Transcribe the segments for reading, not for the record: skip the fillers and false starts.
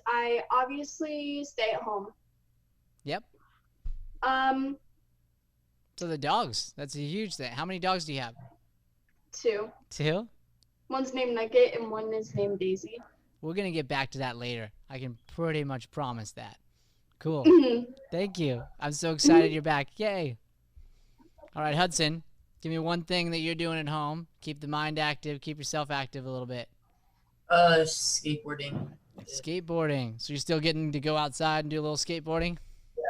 I obviously stay at home. Yep. Um, So the dogs, that's a huge thing. How many dogs do you have? 2. Two? One's named Nugget and one is named Daisy. We're going to get back to that later. I can pretty much promise that. Cool. Mhm. Thank you. I'm so excited you're back. Yay. All right, Hudson, give me one thing that you're doing at home. Keep the mind active, keep yourself active a little bit. Skateboarding. Skateboarding. So you're still getting to go outside and do a little skateboarding? Yeah.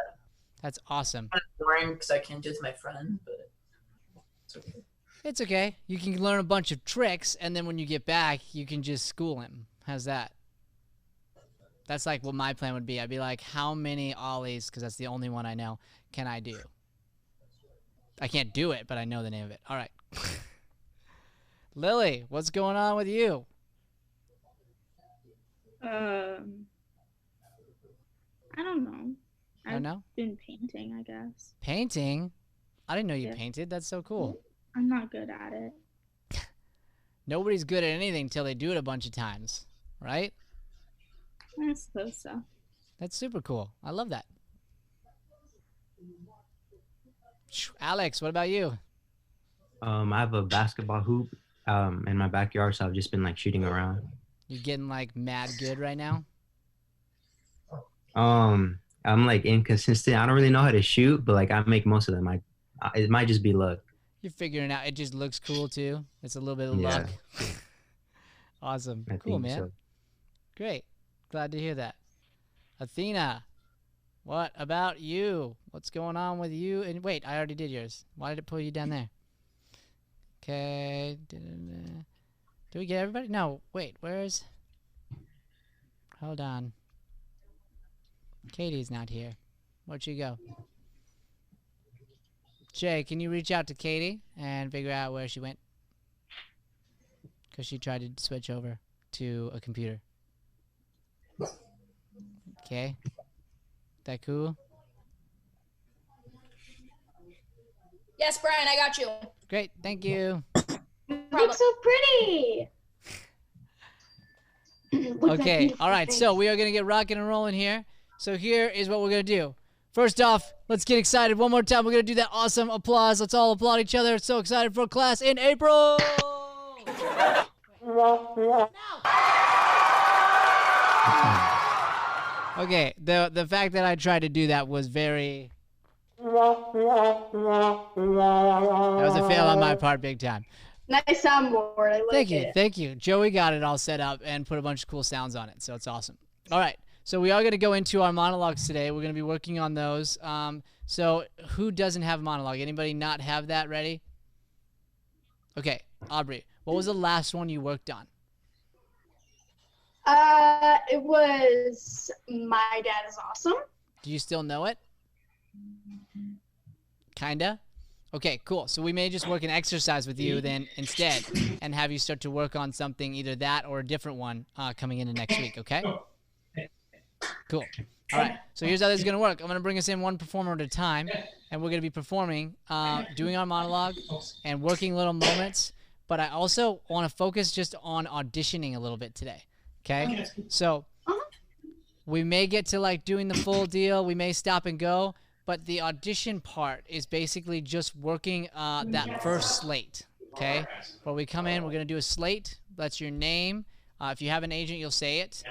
That's awesome. Kind of boring because I can't do it with my friend, but it's okay. It's okay. You can learn a bunch of tricks, and then when you get back, you can just school him. How's that? That's like what my plan would be. I'd be like, how many ollies, because that's the only one I know, can I do? I can't do it, but I know the name of it. All right. Lily, what's going on with you? I don't know. I don't know. Been painting, I guess. Painting? I didn't know you Yeah. painted. That's so cool. I'm not good at it. Nobody's good at anything until they do it a bunch of times, right? I suppose so. That's super cool. I love that. Alex, what about you? I have a basketball hoop in my backyard, so I've just been like shooting around. You getting like mad good right now? I'm like inconsistent. I don't really know how to shoot, but like I make most of them. It might just be luck. You're figuring it out. It just looks cool too. It's a little bit of Yeah. luck. Awesome. I Cool, think man. so. Great. Glad to hear that. Athena, what about you? What's going on with you? And wait, I already did yours. Why did it pull you down there? Okay. Do we get everybody? No, wait, where's... Hold on. Katie's not here. Where'd she go? Jay, can you reach out to Katie and figure out where she went? Because she tried to switch over to a computer. Okay. That cool? Yes, Brian, I got you. Great, thank you. You look so pretty. Okay, all right, so we are going to get rocking and rolling here. So here is what we're going to do. First off, let's get excited one more time. We're going to do that awesome applause. Let's all applaud each other. So excited for class in April. Okay, the fact that I tried to do that was very... That was a fail on my part, big time. Nice soundboard. I like it. Thank you. Joey got it all set up and put a bunch of cool sounds on it, so it's awesome. All right, so we are going to go into our monologues today. We're going to be working on those. So who doesn't have a monologue? Anybody not have that ready? Okay, Aubrey, what was the last one you worked on? It was My Dad is Awesome. Do you still know it? Kinda? Okay, cool. So we may just work an exercise with you then instead and have you start to work on something, either that or a different one coming into next week, okay? Cool. All right, so here's how this is going to work. I'm going to bring us in one performer at a time, and we're going to be performing, doing our monologue and working little moments, but I also want to focus just on auditioning a little bit today, okay? So we may get to like doing the full deal. We may stop and go. But the audition part is basically just working that first slate, okay? Where we come in, we're going to do a slate. That's your name. If you have an agent, you'll say it.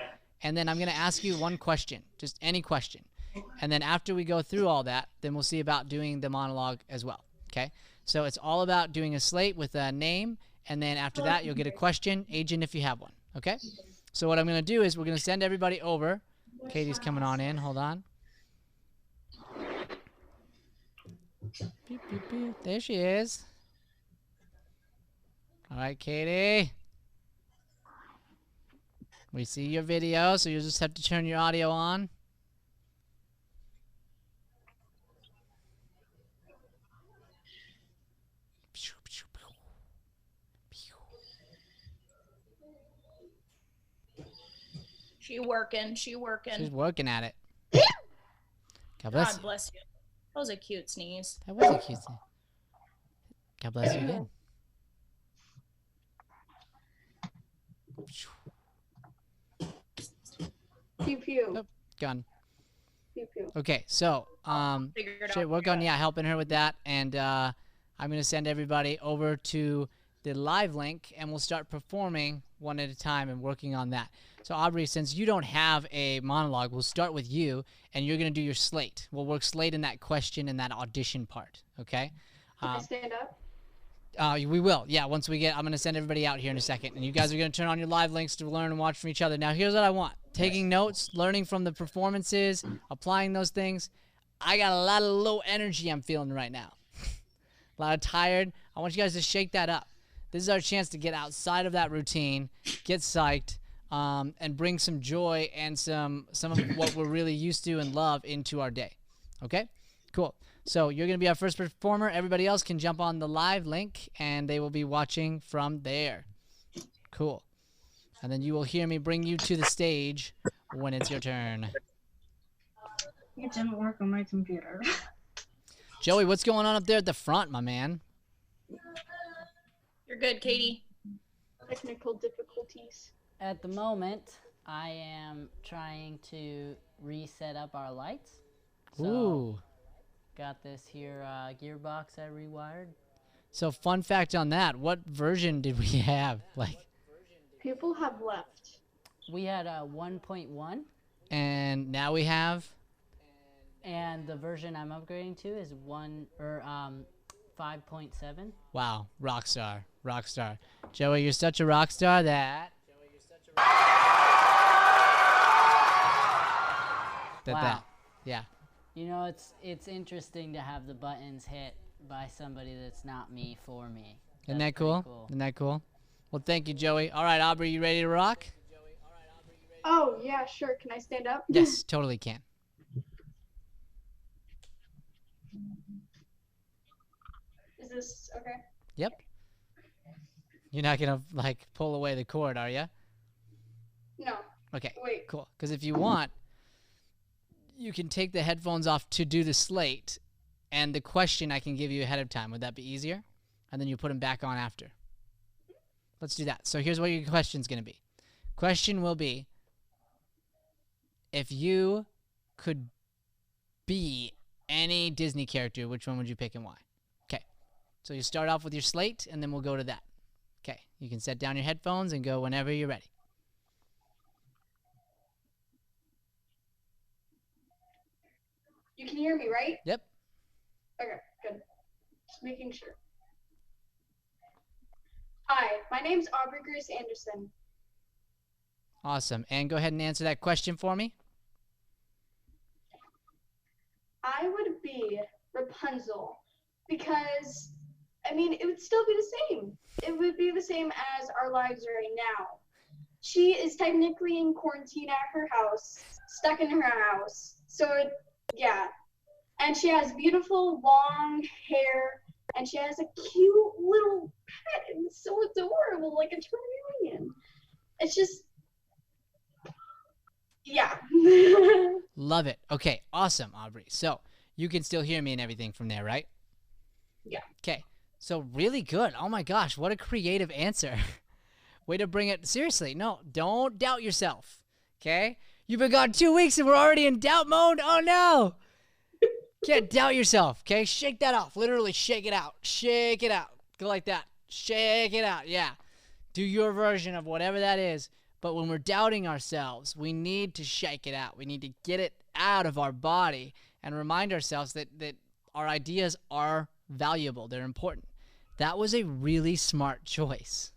And then I'm going to ask you one question, just any question. And then after we go through all that, then we'll see about doing the monologue as well, okay? So it's all about doing a slate with a name. And then after that, you'll get a question, agent if you have one, okay? So what I'm going to do is we're going to send everybody over. Katie's coming on in. Hold on. Beep, beep, beep. There she is. All right, Katie. We see your video, so you'll just have to turn your audio on. She working. She working. She's working at it. God bless God bless you. That was a cute sneeze. That was a cute thing. God bless you again. Pew pew. Oh. Gun. Pew pew. Okay, so Figure it should out. work on helping her with that, and I'm gonna send everybody over to the live link, and we'll start performing one at a time and working on that. So Aubrey, since you don't have a monologue, we'll start with you, and you're gonna do your slate. We'll work slate in that question and that audition part. Okay? Can I stand up? We will. Yeah, once we get, I'm gonna send everybody out here in a second, and you guys are gonna turn on your live links to learn and watch from each other. Now, here's what I want: taking notes, learning from the performances, applying those things. I got a lot of low energy I'm feeling right now. A lot of tired. I want you guys to shake that up. This is our chance to get outside of that routine, get psyched, and bring some joy and some of what we're really used to and love into our day. Okay? Cool. So you're going to be our first performer. Everybody else can jump on the live link, and they will be watching from there. Cool. And then you will hear me bring you to the stage when it's your turn. It didn't work on my computer. Joey, what's going on up there at the front, my man? You're good, Katie. Technical difficulties. At the moment, I am trying to reset up our lights. So, Ooh. got this here gearbox I rewired. So fun fact on that, what version did we have? People have left. We had a 1.1, And now we have? and the version I'm upgrading to is 5.7. Wow, rock star, rock star. Joey, you're such a rock star that... Wow. Yeah. You know, it's interesting to have the buttons hit by somebody that's not me for me. Isn't That's that cool? pretty cool. Isn't that cool? Well, thank you, Joey. All right, Aubrey, you ready to rock? Oh, yeah, sure. Can I stand up? Yes, totally can. Is this okay? Yep. You're not going to, pull away the cord, are you? No. Okay, Wait. cool. Because if you want, you can take the headphones off to do the slate, and the question I can give you ahead of time. Would that be easier? And then you put them back on after. Let's do that. So here's what your question's going to be. Question will be, if you could be any Disney character, which one would you pick and why? Okay. So you start off with your slate, and then we'll go to that. Okay. You can set down your headphones and go whenever you're ready. You can hear me, right? Yep. Okay, good. Just making sure. Hi, my name's Aubrey Grace Anderson. Awesome. And go ahead and answer that question for me. I would be Rapunzel because, it would still be the same. It would be the same as our lives right now. She is technically in quarantine at her house, stuck in her house. Yeah. And she has beautiful long hair, and she has a cute little pet. It's so adorable, like a chameleon. It's just, yeah. Love it. Okay, awesome, Aubrey. So you can still hear me and everything from there, right? Yeah. Okay, so really good. Oh my gosh, what a creative answer. Way to bring it. Seriously, no, don't doubt yourself, okay? You've been gone 2 weeks and we're already in doubt mode? Oh no! Can't doubt yourself, okay? Shake that off. Literally shake it out. Shake it out. Go like that. Shake it out, yeah. Do your version of whatever that is. But when we're doubting ourselves, we need to shake it out. We need to get it out of our body and remind ourselves that our ideas are valuable. They're important. That was a really smart choice.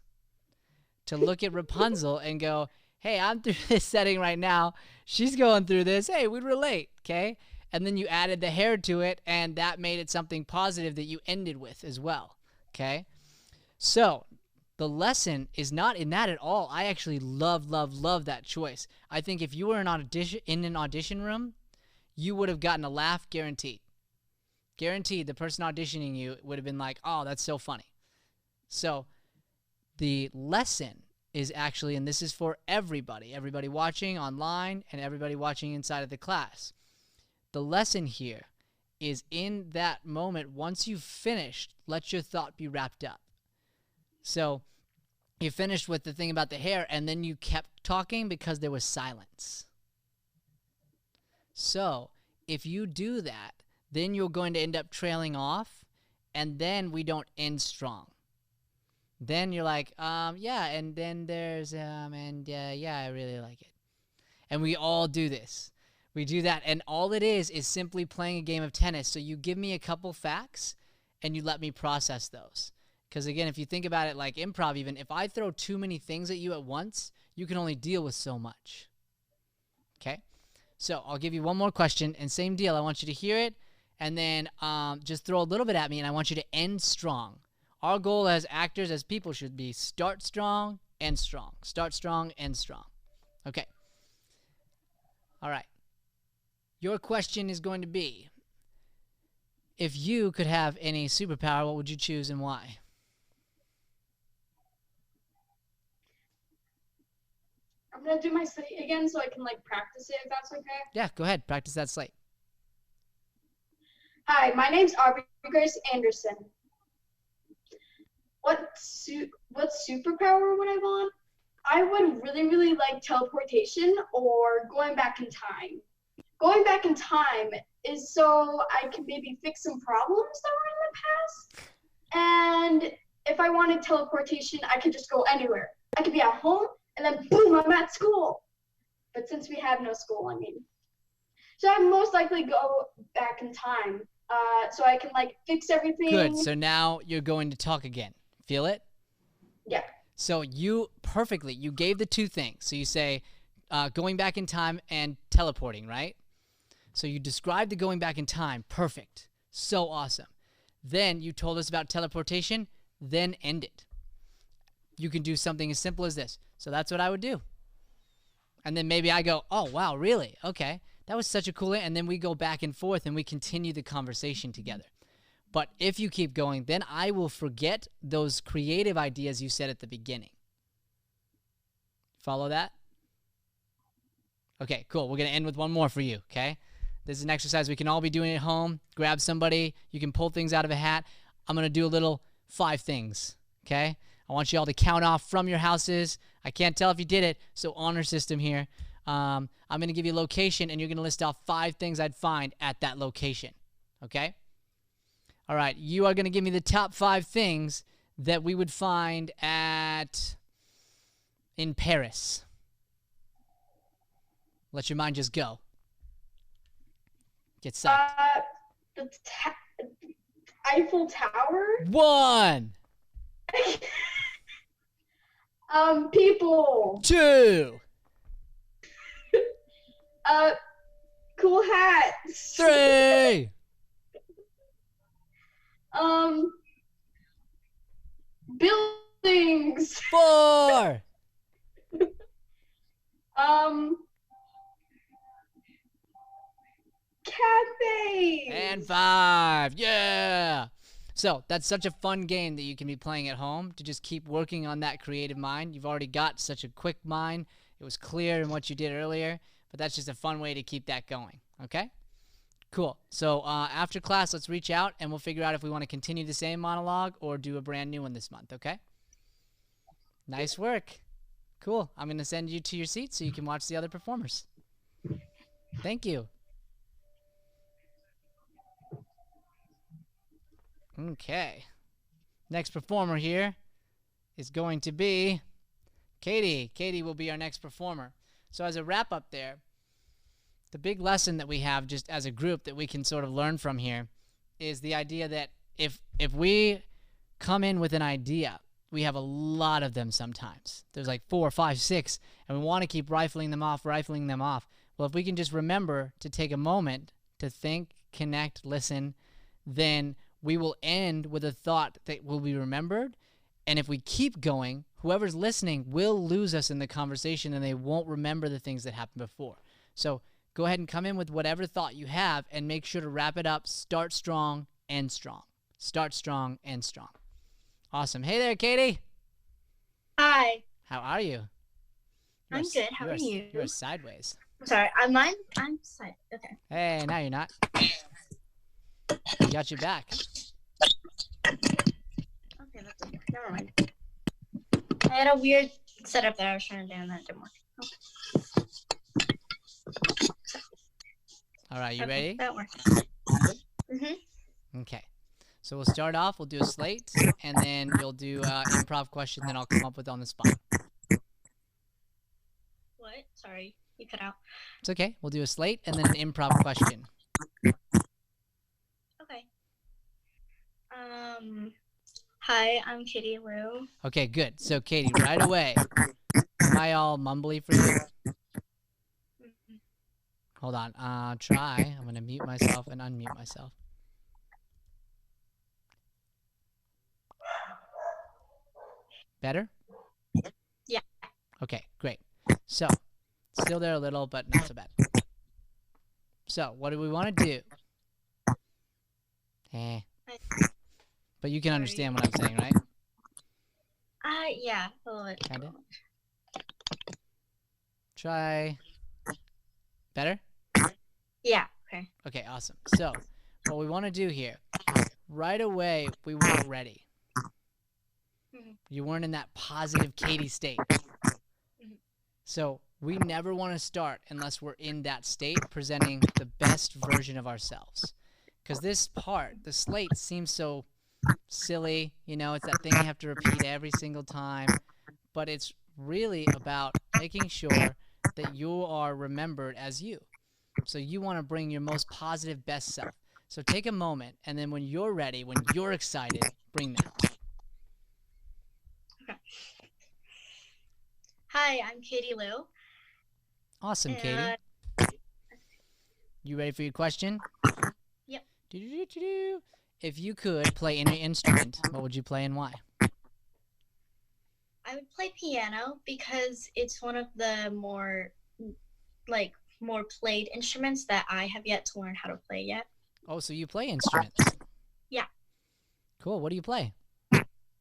To look at Rapunzel and go, hey, I'm through this setting right now. She's going through this. Hey, we relate, okay? And then you added the hair to it, and that made it something positive that you ended with as well, okay? So the lesson is not in that at all. I actually love that choice. I think if you were in an audition room, you would have gotten a laugh guaranteed. Guaranteed the person auditioning you would have been like, oh, that's so funny. So the lesson is actually, and this is for everybody watching online and everybody watching inside of the class. The lesson here is in that moment, once you've finished, let your thought be wrapped up. So you finished with the thing about the hair, and then you kept talking because there was silence. So if you do that, then you're going to end up trailing off, and then we don't end strong. Then you're like, yeah, and then there's, yeah, I really like it. And we all do this. We do that, and all it is simply playing a game of tennis. So you give me a couple facts, and you let me process those. Because, again, if you think about it like improv even, if I throw too many things at you at once, you can only deal with so much. Okay? So I'll give you one more question, and same deal. I want you to hear it, and then just throw a little bit at me, and I want you to end strong. Our goal as actors, as people, should be start strong, end strong. Start strong, end strong. Okay. All right. Your question is going to be, if you could have any superpower, what would you choose and why? I'm gonna do my slate again so I can like practice it if that's okay. Yeah, go ahead. Practice that slate. Hi, my name's Aubrey Grace Anderson. What superpower would I want? I would really like teleportation or going back in time. Going back in time is so I can maybe fix some problems that were in the past. And if I wanted teleportation, I could just go anywhere. I could be at home and then boom, I'm at school. But since we have no school, so I'd most likely go back in time. So I can like fix everything. Good. So now you're going to talk again. Feel it? Yeah. So you gave the two things. So you say going back in time and teleporting, right? So you described the going back in time. Perfect. So awesome. Then you told us about teleportation. Then end it. You can do something as simple as this. So that's what I would do. And then maybe I go, oh, wow, really? Okay. That was such a cool, and then we go back and forth and we continue the conversation together. But if you keep going, then I will forget those creative ideas you said at the beginning. Follow that? Okay, cool. We're going to end with one more for you, okay? This is an exercise we can all be doing at home. Grab somebody. You can pull things out of a hat. I'm going to do a little 5 things, okay? I want you all to count off from your houses. I can't tell if you did it, so honor system here. I'm going to give you a location, and you're going to list off 5 things I'd find at that location, okay? All right, you are going to give me the top 5 things that we would find in Paris. Let your mind just go. Get psyched. The Eiffel Tower. 1. People. 2. Cool hats. 3. Buildings. 4. Cafes. And 5. Yeah. So that's such a fun game that you can be playing at home to just keep working on that creative mind. You've already got such a quick mind. It was clear in what you did earlier, but that's just a fun way to keep that going. Okay? Cool. So after class, let's reach out and we'll figure out if we want to continue the same monologue or do a brand new one this month. Okay? Nice work. Cool. I'm going to send you to your seat so you can watch the other performers. Thank you. Okay. Next performer here is going to be Katie. Katie will be our next performer. So as a wrap up there, the big lesson that we have just as a group that we can sort of learn from here is the idea that if we come in with an idea, we have a lot of them sometimes. There's like 4, 5, 6, and we want to keep rifling them off. Well, if we can just remember to take a moment to think, connect, listen, then we will end with a thought that will be remembered. And if we keep going, whoever's listening will lose us in the conversation and they won't remember the things that happened before. So go ahead and come in with whatever thought you have and make sure to wrap it up. Start strong, end strong. Start strong, end strong. Awesome. Hey there, Katie. Hi. How are you? I'm good. How are you? You're sideways. Sorry, I'm side. Okay. Hey, now you're not. We got you back. Okay, that's okay. Never mind. I had a weird setup that I was trying to do and that didn't work. Okay. All right, you Okay, ready? that works. Okay. So we'll start off. We'll do a slate, and then you'll do improv question. Then I'll come up with on the spot. What? Sorry, you cut out. It's okay. We'll do a slate and then an improv question. Okay. Hi, I'm Kitty Lou. Okay, good. So Katie, right away. Am I all mumbly for you? Hold on. Try. I'm gonna mute myself and unmute myself. Better? Yeah. Okay, great. So, still there a little, but not so bad. So, what do we want to do? But you can understand what I'm saying, right? Yeah, a little bit. Kinda. Try. Better? Yeah, okay. Okay, awesome. So, what we want to do here, right away, we weren't ready. You weren't in that positive Katie state. So, we never want to start unless we're in that state, presenting the best version of ourselves. Because this part, the slate, seems so silly. You know, it's that thing you have to repeat every single time. But it's really about making sure that you are remembered as you. So you want to bring your most positive, best self. So take a moment, and then when you're ready, when you're excited, bring that. Okay. Hi, I'm Katie Lou. Awesome, Katie. You ready for your question? Yep. Do-do-do-do-do. If you could play any instrument, what would you play and why? I would play piano because it's one of the more played instruments that I have yet to learn how to play yet. Oh, so you play instruments? Yeah. Cool. What do you play?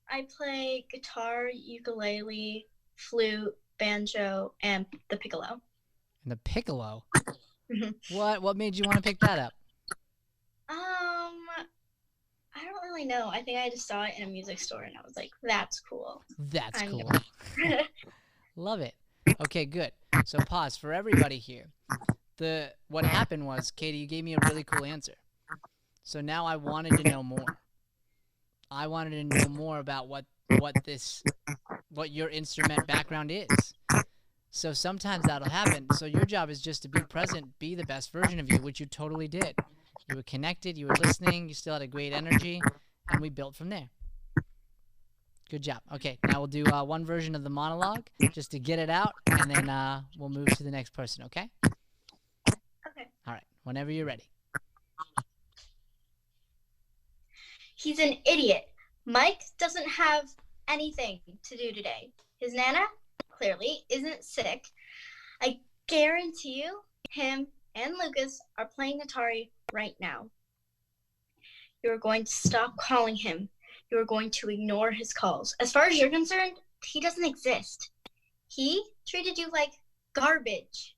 I play guitar, ukulele, flute, banjo, and the piccolo. And the piccolo? Mhm. What made you want to pick that up? I don't really know. I think I just saw it in a music store and I was like, that's cool. That's I'm cool. Love it. Okay, good. So pause for everybody here. What happened was, Katie, you gave me a really cool answer. So now I wanted to know more. I wanted to know more about what your instrument background is. So sometimes that'll happen. So your job is just to be present, be the best version of you, which you totally did. You were connected, you were listening, you still had a great energy, and we built from there. Good job. Okay, now we'll do one version of the monologue just to get it out, and then we'll move to the next person, okay? Okay. All right, whenever you're ready. He's an idiot. Mike doesn't have anything to do today. His Nana clearly isn't sick. I guarantee you, him and Lucas are playing Atari right now. You're going to stop calling him. You're going to ignore his calls. As far as you're concerned, he doesn't exist. He treated you like garbage.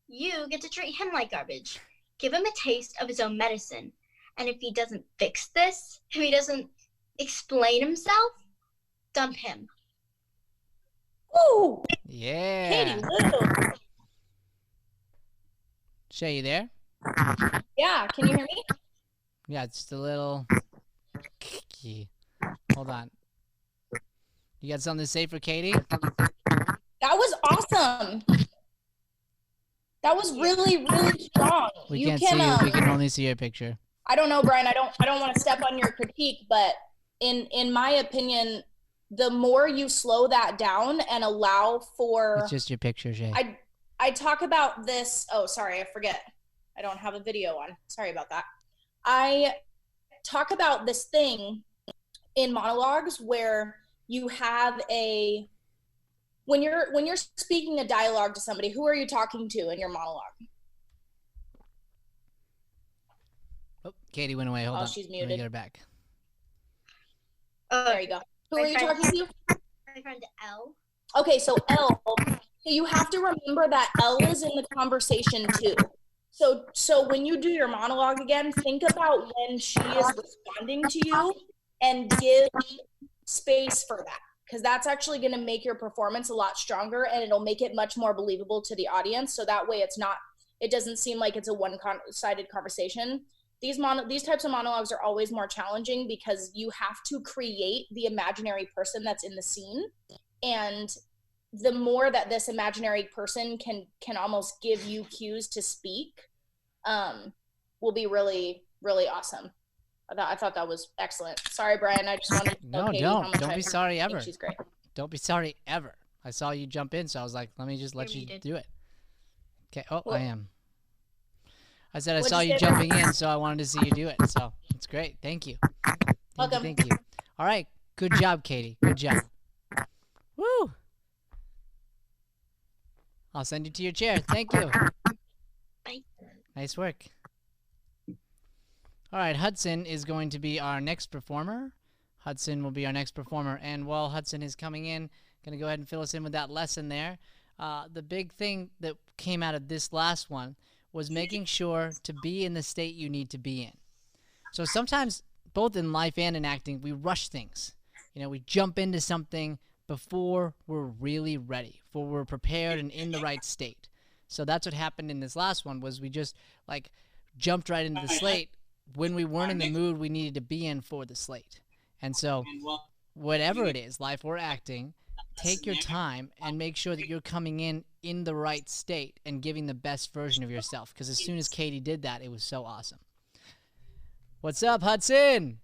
You get to treat him like garbage. Give him a taste of his own medicine. And if he doesn't fix this, if he doesn't explain himself, dump him. Ooh, Yeah. Katie Lou. Shay, you there? Yeah, can you hear me? Yeah, it's just a little... Hold on. You got something to say for Katie? That was awesome. That was really, really strong. We you can't can, see you. We can only see your picture. I don't know, Brian. I don't want to step on your critique, but in my opinion, the more you slow that down and allow for It's just your picture, Shay. I talk about this. Oh, sorry, I forget. I don't have a video on. Sorry about that. I talk about this thing in monologues where you have when you're speaking a dialogue to somebody, who are you talking to in your monologue? Oh, Katie went away. Hold on. She's Let me muted. get her back. There you go. Who are you talking to? My friend L. Okay, so L. So you have to remember that L is in the conversation too. So when you do your monologue again, think about when she is responding to you and give space for that, because that's actually going to make your performance a lot stronger and it'll make it much more believable to the audience. So that way it's not it doesn't seem like it's a one-sided conversation. These types of monologues are always more challenging because you have to create the imaginary person that's in the scene, and the more that this imaginary person can almost give you cues to speak, will be really, really awesome. I thought that was excellent. Sorry, Brian. I just wanted to tell Katie how much don't be sorry ever. She's great. Don't be sorry ever. I saw you jump in, so I was like, let me just let you do it. Okay. Oh, I am. I said I saw you jumping in, so I wanted to see you do it. So it's great. Thank you. Welcome. Thank you. All right. Good job, Katie. Good job. Woo! I'll send you to your chair. Thank you. Bye. Nice work. All right. Hudson is going to be our next performer. Hudson will be our next performer. And while Hudson is coming in, going to go ahead and fill us in with that lesson there. The big thing that came out of this last one was making sure to be in the state you need to be in. So sometimes, both in life and in acting, we rush things. You know, we jump into something before we're really ready, before we're prepared and in the right state. So that's what happened in this last one, was we just like jumped right into the slate when we weren't in the mood we needed to be in for the slate. And so whatever it is, life or acting, take your time and make sure that you're coming in the right state and giving the best version of yourself. Because as soon as Katie did that, it was so awesome. What's up, Hudson?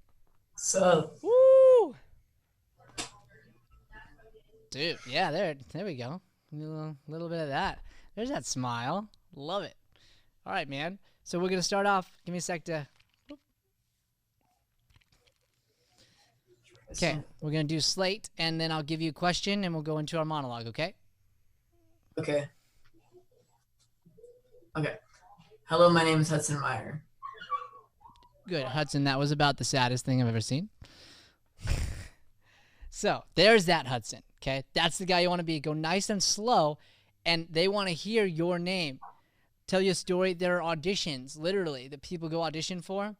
So, Woo! Dude, yeah, there we go. A little bit of that. There's that smile. Love it. All right, man. So we're going to start off. Give me a sec to... Okay, we're going to do slate, and then I'll give you a question, and we'll go into our monologue, okay? Okay. Hello, my name is Hudson Meyer. Good, Hudson, that was about the saddest thing I've ever seen. So, there's that Hudson, okay? That's the guy you want to be. Go nice and slow, and they want to hear your name. Tell you a story. There are auditions, literally, that people go audition for,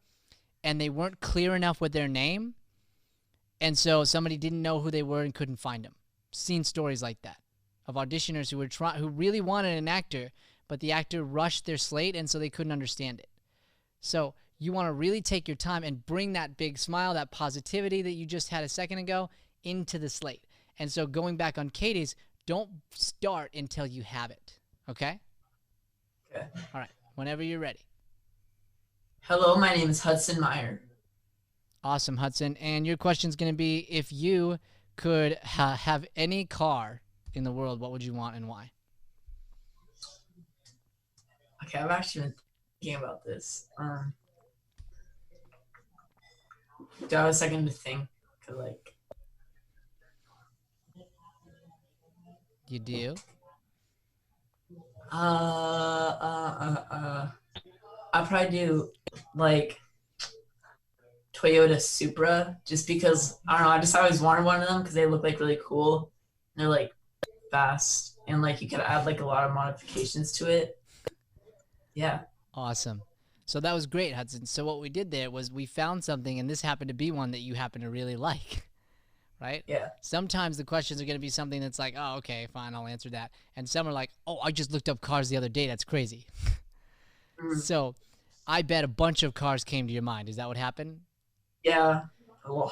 and they weren't clear enough with their name, and so somebody didn't know who they were and couldn't find them. Seen stories like that of auditioners who really wanted an actor, but the actor rushed their slate, and so they couldn't understand it. So you want to really take your time and bring that big smile, that positivity that you just had a second ago, into the slate. And so going back on Katie's, don't start until you have it. Okay? Okay. All right. Whenever you're ready. Hello, my name is Hudson Meyer. Awesome, Hudson. And your question's going to be, if you could have any car in the world, what would you want and why? Okay, I've actually been thinking about this. Do I have a second to think? 'Cause, like, You do? I'd probably do like Toyota Supra, just because I don't know. I just always wanted one of them because they look like really cool. They're like fast, and like you could add like a lot of modifications to it. Yeah. Awesome. So that was great, Hudson. So what we did there was we found something, and this happened to be one that you happen to really like, right? Yeah. Sometimes the questions are going to be something that's like, oh, okay, fine, I'll answer that. And some are like, oh, I just looked up cars the other day. That's crazy. So I bet a bunch of cars came to your mind. Is that what happened? Yeah. A lot.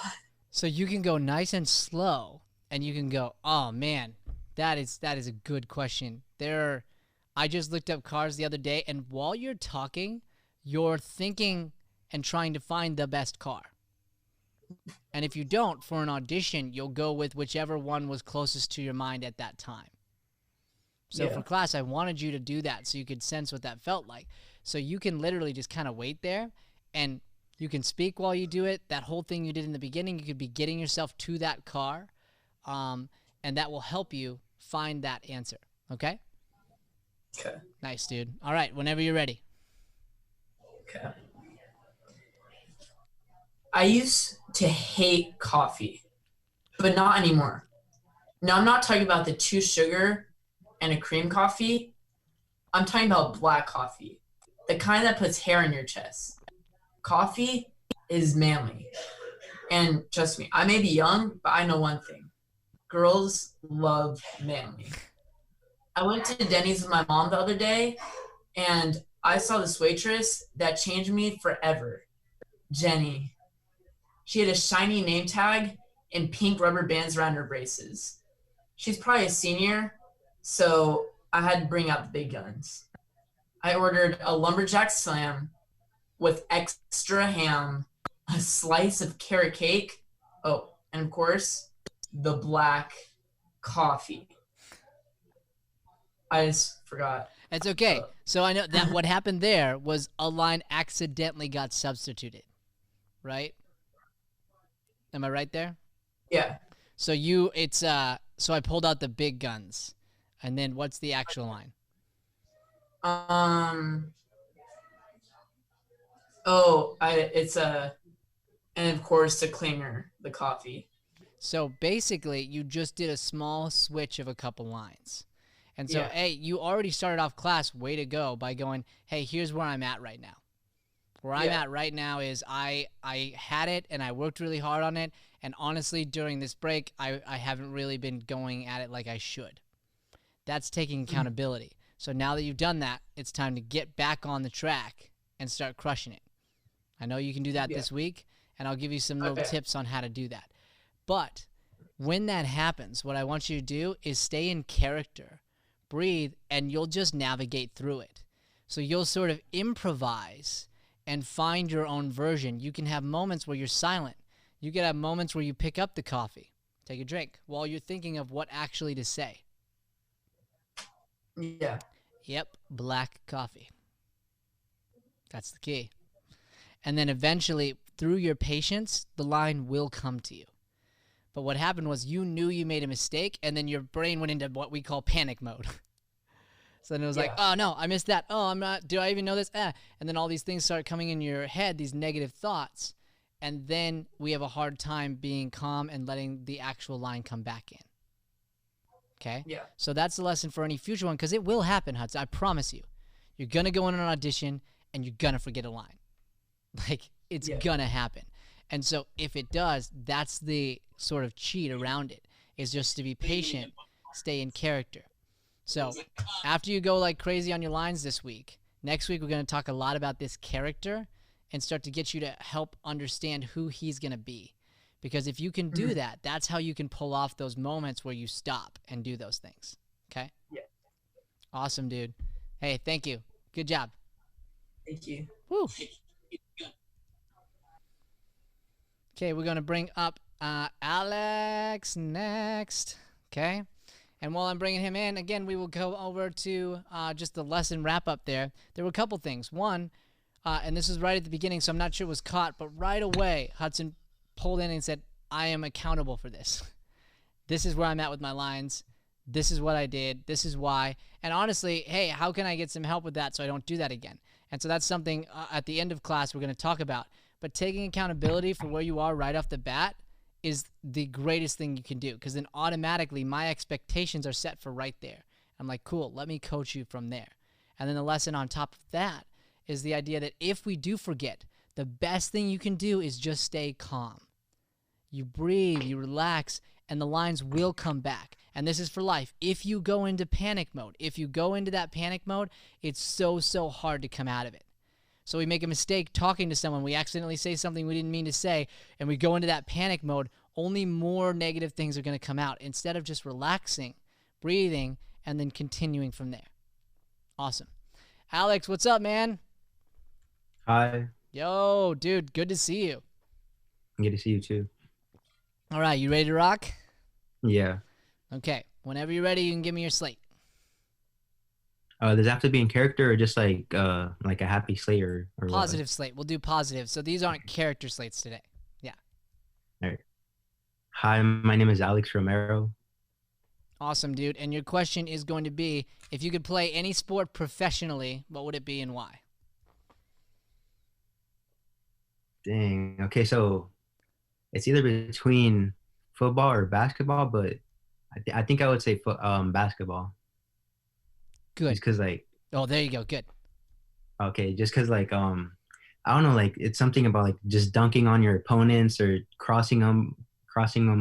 So you can go nice and slow, and you can go, oh, man, that is a good question. I just looked up cars the other day, and while you're talking, you're thinking and trying to find the best car. And if you don't, for an audition, you'll go with whichever one was closest to your mind at that time. So for class, I wanted you to do that so you could sense what that felt like. So you can literally just kind of wait there, and you can speak while you do it. That whole thing you did in the beginning, you could be getting yourself to that car, and that will help you find that answer. Okay? Okay. Nice, dude. All right, whenever you're ready. Okay. I used to hate coffee, but not anymore. Now, I'm not talking about the 2 sugar and a cream coffee. I'm talking about black coffee, the kind that puts hair in your chest. Coffee is manly. And trust me, I may be young, but I know one thing. Girls love manly. I went to Denny's with my mom the other day, And I saw this waitress that changed me forever. Jenny. She had a shiny name tag and pink rubber bands around her braces. She's probably a senior, so I had to bring out the big guns. I ordered a lumberjack slam with extra ham, a slice of carrot cake, oh, and of course, the black coffee. I just forgot. It's okay. So I know that what happened there was a line accidentally got substituted, right? Am I right there? Yeah. So so I pulled out the big guns, and then what's the actual line? And of course the clinger, the coffee. So basically, you just did a small switch of a couple lines. And so, Yeah. hey, you already started off class, way to go, by going, hey, here's where I'm at right now. Where I'm Yeah. at right now is I had it, and I worked really hard on it, and honestly, during this break, I haven't really been going at it like I should. That's taking accountability. So now that you've done that, it's time to get back on the track and start crushing it. I know you can do that Yeah. this week, and I'll give you some little Okay. tips on how to do that. But when that happens, what I want you to do is stay in character, breathe, and you'll just navigate through it. So you'll sort of improvise and find your own version. You can have moments where you're silent. You can have moments where you pick up the coffee, take a drink, while you're thinking of what actually to say. Yeah. Yep, black coffee. That's the key. And then eventually, through your patience, the line will come to you. But what happened was you knew you made a mistake, and then your brain went into what we call panic mode. So then it was like, Yeah. oh, no, I missed that. Oh, I'm not, do I even know this? And then all these things start coming in your head, these negative thoughts. And then we have a hard time being calm and letting the actual line come back in. Okay? Yeah. So that's the lesson for any future one, because it will happen, Hudson. I promise you. You're going to go in an audition, and you're going to forget a line. Like, it's Yeah. going to happen. And so if it does, that's the sort of cheat around it, is just to be patient, stay in character. So after you go like crazy on your lines this week, next week we're going to talk a lot about this character and start to get you to help understand who he's going to be. Because if you can do that, that's how you can pull off those moments where you stop and do those things. Okay? Yeah. Awesome, dude. Hey, thank you. Good job. Thank you. Woo. Okay, we're going to bring up Alex next. Okay? And while I'm bringing him in, again, we will go over to just the lesson wrap-up there. There were a couple things. One, and this was right at the beginning, so I'm not sure it was caught, but right away, Hudson pulled in and said, I am accountable for this. This is where I'm at with my lines. This is what I did. This is why. And honestly, hey, how can I get some help with that so I don't do that again? And so that's something at the end of class we're going to talk about. But taking accountability for where you are right off the bat is the greatest thing you can do, because then automatically my expectations are set for right there. I'm like, cool, let me coach you from there. And then the lesson on top of that is the idea that if we do forget, the best thing you can do is just stay calm. You breathe, you relax, and the lines will come back. And this is for life. If you go into panic mode, if you go into that panic mode, it's so hard to come out of it. So we make a mistake talking to someone, we accidentally say something we didn't mean to say, and we go into that panic mode, only more negative things are going to come out instead of just relaxing, breathing, and then continuing from there. Awesome. Alex, what's up, man? Hi. Yo, dude, good to see you. Good to see you too. All right, you ready to rock? Yeah. Okay, whenever you're ready, you can give me your slate. Does it have to be in character or just like a happy slate or what? Positive slate. We'll do positive. So these aren't character slates today. Yeah. All right. Hi, my name is Alex Romero. Awesome, dude. And your question is going to be, if you could play any sport professionally, what would it be and why? Dang. Okay, so it's either between football or basketball, but I think I would say basketball. Good. Just cause like, Oh, there you go. Good. okay, just cause like I don't know, like it's something about like just dunking on your opponents or crossing them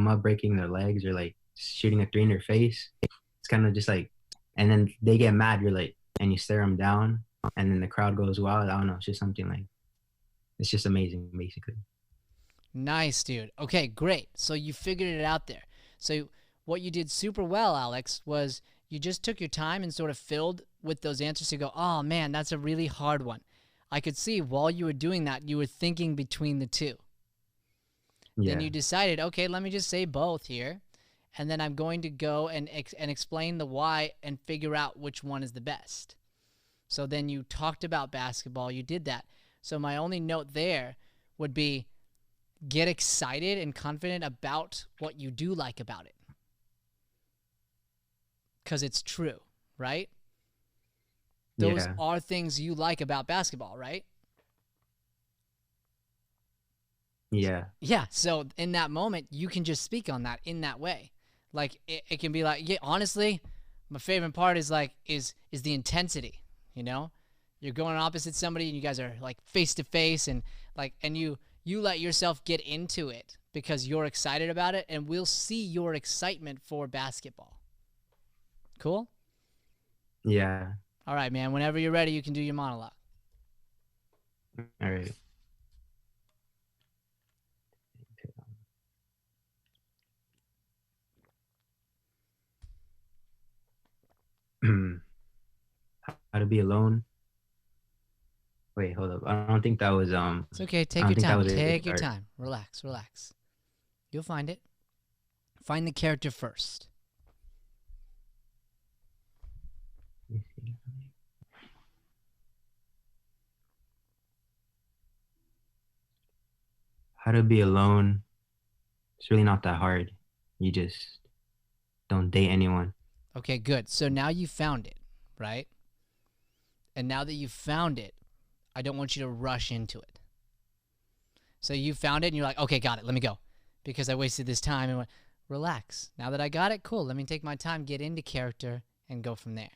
up, breaking their legs, or like shooting a three in their face. It's kind of just like, and then they get mad. You're like, and you stare them down. and then the crowd goes wild. I don't know. It's just something like, it's just amazing, basically. Nice, dude. Okay, great. So you figured it out there. So what you did super well, Alex, was you just took your time and sort of filled with those answers to go, oh man, that's a really hard one. I could see while you were doing that, you were thinking between the two. Yeah. Then you decided, okay, let me just say both here. And then I'm going to go and explain the why and figure out which one is the best. So then you talked about basketball. You did that. So my only note there would be get excited and confident about what you do like about it. Because it's true, right? Those Yeah. are things you like about basketball, right? Yeah. Yeah, so in that moment, you can just speak on that in that way. Like, it can be like, yeah, honestly, my favorite part is like, is the intensity, you know? You're going opposite somebody and you guys are like face to face and like, and you let yourself get into it because you're excited about it and we'll see your excitement for basketball. Cool? Yeah. All right, man. Whenever you're ready, you can do your monologue. All right. How to be alone. Wait, hold up. I don't think that was It's okay. I Take don't your think that time. was it. Take your All right. time. Relax, relax. You'll find it. Find the character first. Let me see. How to be alone. It's really not that hard. You just don't date anyone. Okay, good. So now you found it, right? And now that you've found it, I don't want you to rush into it. So you found it and you're like, okay, got it. Let me go. Because I wasted this time and went, relax. Now that I got it, cool. Let me take my time, get into character, and go from there.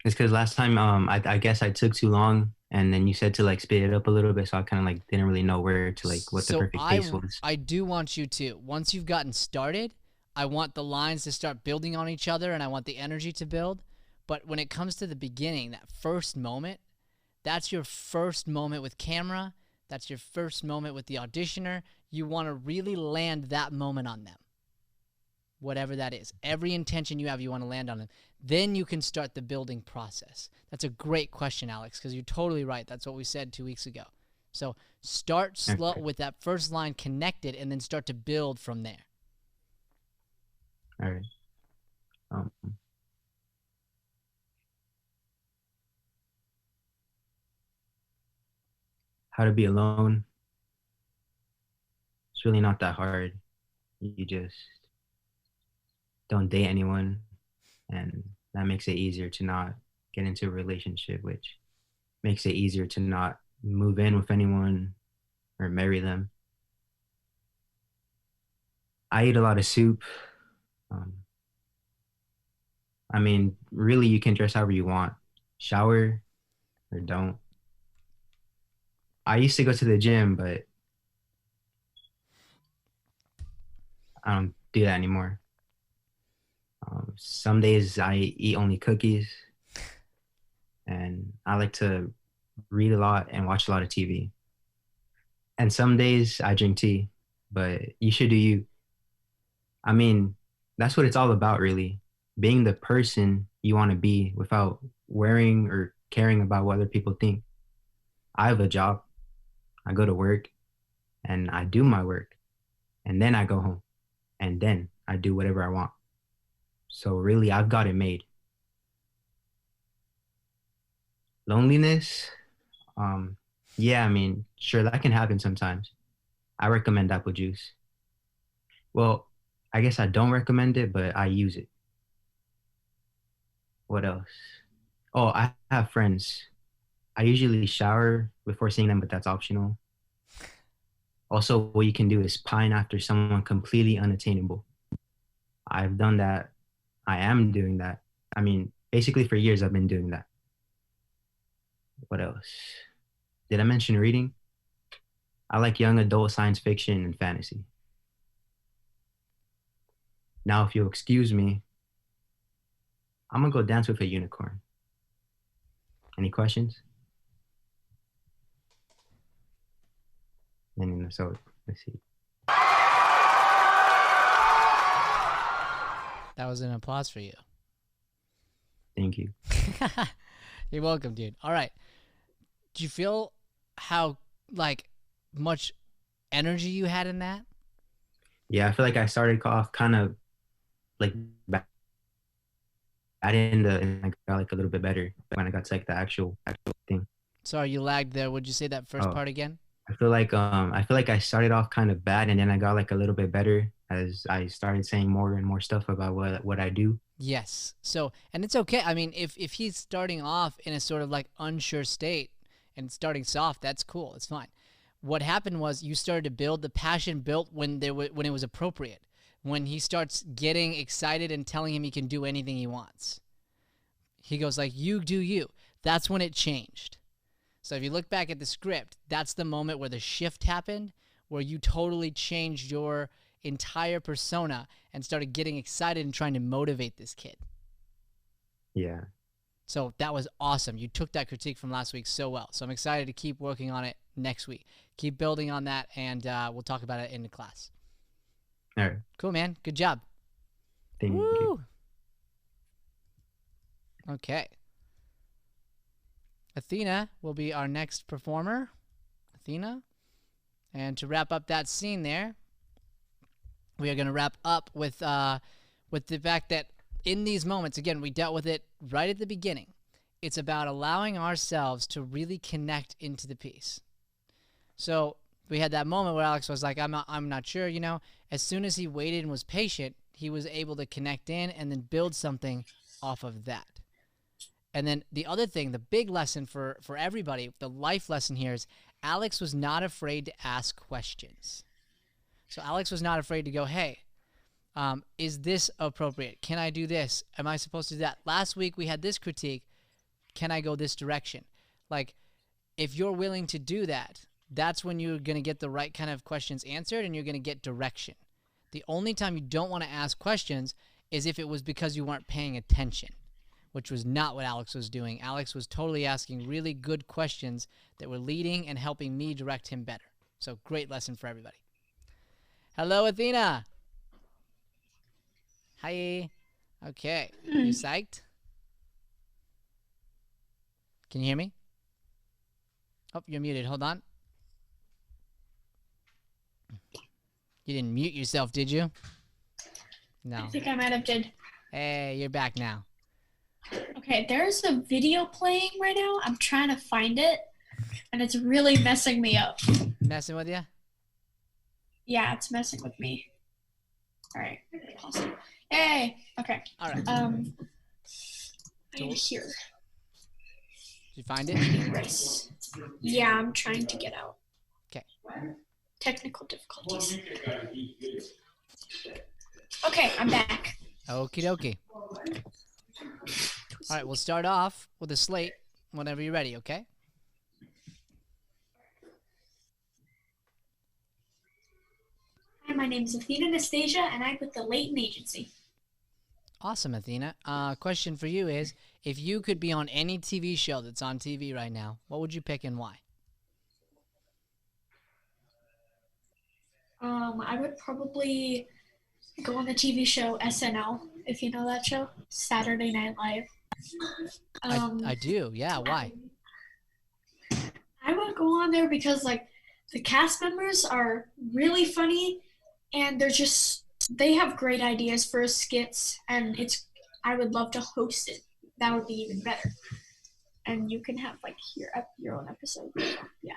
It's because last time I guess I took too long, and then you said to like speed it up a little bit, so I kind of like didn't really know where to like what the So perfect pace was. I do want you to, once you've gotten started, I want the lines to start building on each other and I want the energy to build. But when it comes to the beginning, that first moment, that's your first moment with camera. That's your first moment with the auditioner. You want to really land that moment on them. Whatever that is. Every intention you have, you want to land on them. Then you can start the building process. That's a great question, Alex, because you're totally right. That's what we said 2 weeks ago. So start slow Okay. with that first line connected and then start to build from there. All right. Um, how to be alone. It's really not that hard. You just don't date anyone, and that makes it easier to not get into a relationship, which makes it easier to not move in with anyone or marry them. I eat a lot of soup. Um, I mean, really, you can dress however you want. Shower or don't. I used to go to the gym, but I don't do that anymore. Some days I eat only cookies, and I like to read a lot and watch a lot of TV. And some days I drink tea, but you should do you. I mean, that's what it's all about, really. Being the person you want to be without worrying or caring about what other people think. I have a job, I go to work, and I do my work, and then I go home, and then I do whatever I want. So, really, I've got it made. Loneliness, um, yeah, I mean, sure, that can happen sometimes. I recommend apple juice. Well, I guess I don't recommend it, but I use it. What else? Oh, I have friends. I usually shower before seeing them, but that's optional. Also, what you can do is pine after someone completely unattainable. I've done that. I am doing that. I mean, basically for years I've been doing that. What else? Did I mention reading? I like young adult science fiction and fantasy. Now, if you'll excuse me, I'm gonna go dance with a unicorn. Any questions? And so let's see. That was an applause for you. Thank you. You're welcome, dude. All right. Do you feel how like much energy you had in that? Yeah, I feel like I started off kind of like bad and I got like a little bit better when I got to like the actual thing. Sorry, you lagged there. Would you say that first Oh. part again? I feel like I started off kind of bad and then I got like a little bit better as I started saying more and more stuff about what I do. Yes. So, and it's okay. I mean, if he's starting off in a sort of like unsure state and starting soft, that's cool. It's fine. What happened was you started to build the passion built when when it was appropriate. When he starts getting excited and telling him he can do anything he wants. He goes like, "You do you." That's when it changed. So if you look back at the script, that's the moment where the shift happened, where you totally changed your entire persona and started getting excited and trying to motivate this kid. Yeah. So that was awesome. You took that critique from last week so well. So I'm excited to keep working on it next week. Keep building on that, and we'll talk about it in the class. All right. Cool, man. Good job. Thank you. Woo! Okay. Athena will be our next performer. Athena. And to wrap up that scene there, we are going to wrap up with the fact that in these moments, again, we dealt with it right at the beginning. It's about allowing ourselves to really connect into the piece. So we had that moment where Alex was like, I'm not sure, you know. As soon as he waited and was patient, he was able to connect in and then build something off of that. And then the other thing, the big lesson for everybody, the life lesson here is Alex was not afraid to ask questions. So Alex was not afraid to go, hey, is this appropriate? Can I do this? Am I supposed to do that? Last week we had this critique. Can I go this direction? Like, if you're willing to do that, that's when you're going to get the right kind of questions answered and you're going to get direction. The only time you don't want to ask questions is if it was because you weren't paying attention, which was not what Alex was doing. Alex was totally asking really good questions that were leading and helping me direct him better. So great lesson for everybody. Hello, Athena. Hi. Okay. You psyched? Can you hear me? Oh, you're muted. Hold on. You didn't mute yourself, did you? No. I think I might have did. Hey, you're back now. Okay, there's a video playing right now. I'm trying to find it, and it's really messing me up. Messing with you? Yeah, it's messing with me. All right, pause it. Hey, okay. All right. I'm here. Did you find it? Race. Yeah, I'm trying to get out. Okay. Technical difficulties. Okay, I'm back. Okie dokie. All right, we'll start off with a slate whenever you're ready, okay? Hi, my name is Athena Anastasia, and I'm with the Leighton Agency. Awesome, Athena. Question for you is, if you could be on any TV show that's on TV right now, what would you pick and why? I would probably go on the TV show SNL, if you know that show, Saturday Night Live. I do, yeah, why? I would go on there because, like, the cast members are really funny, and they have great ideas for skits, and I would love to host it. That would be even better. And you can have, like, your own episode. So, yeah.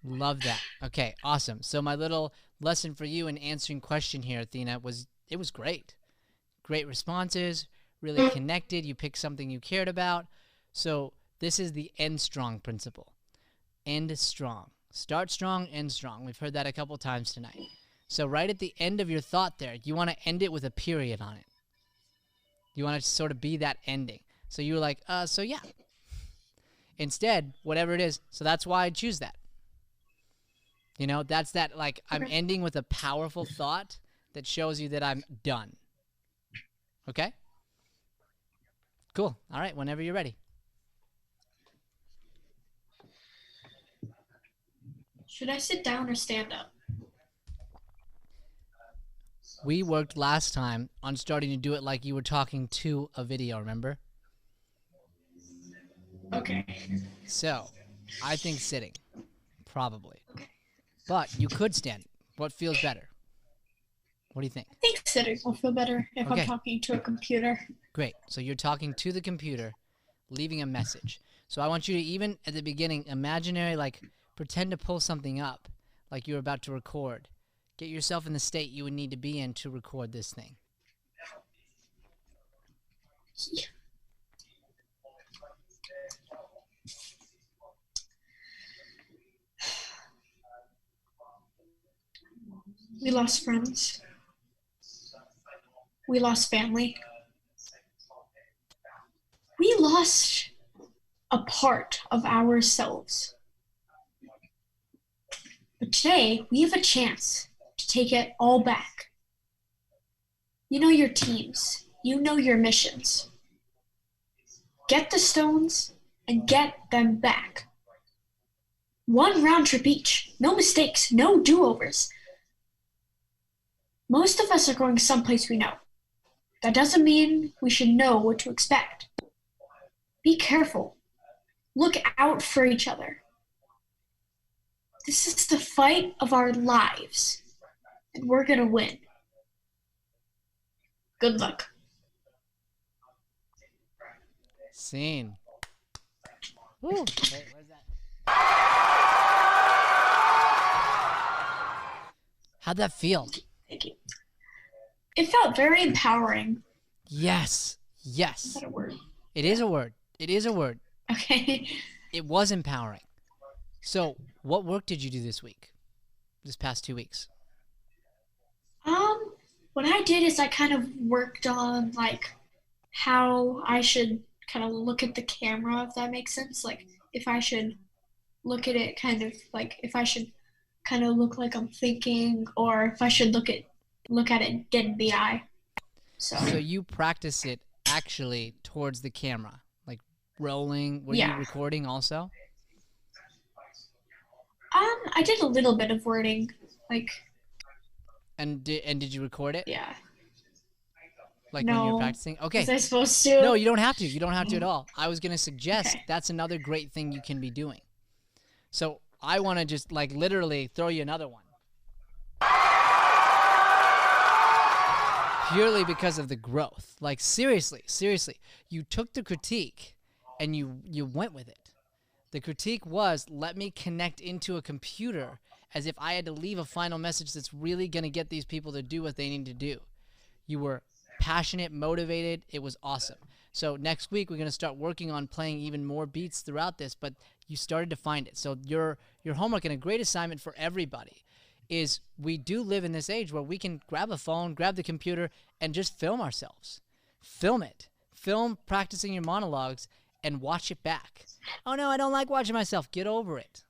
Love that. Okay, awesome. So my little lesson for you in answering question here, Athena, was great. Great responses, really connected. You picked something you cared about. So this is the end strong principle. End strong. Start strong, end strong. We've heard that a couple times tonight. So right at the end of your thought there, you want to end it with a period on it. You want it to sort of be that ending. So you were like, so yeah. Instead, whatever it is, so that's why I choose that. You know, that's that, like, I'm ending with a powerful thought that shows you that I'm done. Okay? Cool. All right, whenever you're ready. Should I sit down or stand up? We worked last time on starting to do it like you were talking to a video, remember? Okay. So, I think sitting, probably. But you could stand. What feels better? What do you think? I think sitting will feel better if Okay. I'm talking to a computer. Great. So you're talking to the computer, leaving a message. So I want you to, even at the beginning, pretend to pull something up like you're about to record. Get yourself in the state you would need to be in to record this thing. We lost friends. We lost family. We lost a part of ourselves. But today, we have a chance to take it all back. You know your teams. You know your missions. Get the stones and get them back. 1 round trip each. No mistakes. No do-overs. Most of us are going someplace we know. That doesn't mean we should know what to expect. Be careful. Look out for each other. This is the fight of our lives, and we're gonna win. Good luck. Scene. Woo. Wait, where's that? How'd that feel? Thank you. It felt very empowering. Yes. Is Yes. that a word? It is a word. It is a word. Okay. It was empowering. So, what work did you do this week? This past 2 weeks? What I did is I kind of worked on like how I should kind of look at the camera, if that makes sense. Like if I should look at it kind of like if I should kind of look like I'm thinking, or if I should look at it dead in the eye. So you practice it actually towards the camera, like rolling. Were Yeah. you recording also? I did a little bit of wording, like And did you record it? yeah. Like when you're No. practicing? Okay. Was I supposed to? No, you don't have to. You don't have to at all. I was going to suggest Okay. that's another great thing you can be doing. So I want to just like literally throw you another one. Purely because of the growth. Like seriously, you took the critique and you went with it. The critique was, let me connect into a computer as if I had to leave a final message that's really going to get these people to do what they need to do. You were passionate, motivated. It was awesome. So next week, we're going to start working on playing even more beats throughout this, but you started to find it. So your homework and a great assignment for everybody is we do live in this age where we can grab a phone, grab the computer, and just film ourselves. Film it. Film practicing your monologues and watch it back. Oh no, I don't like watching myself. Get over it.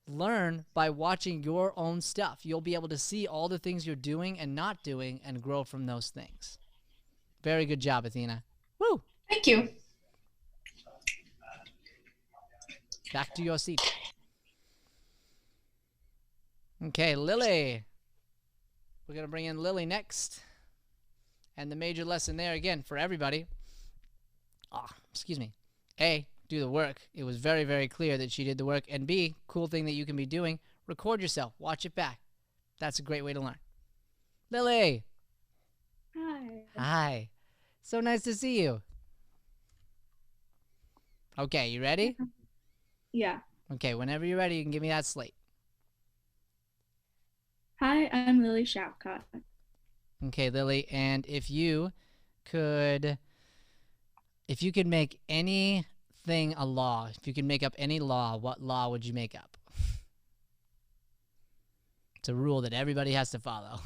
Learn by watching your own stuff. You'll be able to see all the things you're doing and not doing and grow from those things. Very good job, Athena. Woo! Thank you. Back to your seat. Okay, Lily. We're going to bring in Lily next. And the major lesson there, again, for everybody. Excuse me. A, do the work. It was very, very clear that she did the work. And B, cool thing that you can be doing, record yourself. Watch it back. That's a great way to learn. Lily. Hi. Hi. So nice to see you. Okay, you ready? Yeah. Okay, whenever you're ready, you can give me that slate. Hi, I'm Lily Shapcott. Okay, Lily, and if you could make anything a law, if you could make up any law, what law would you make up? It's a rule that everybody has to follow.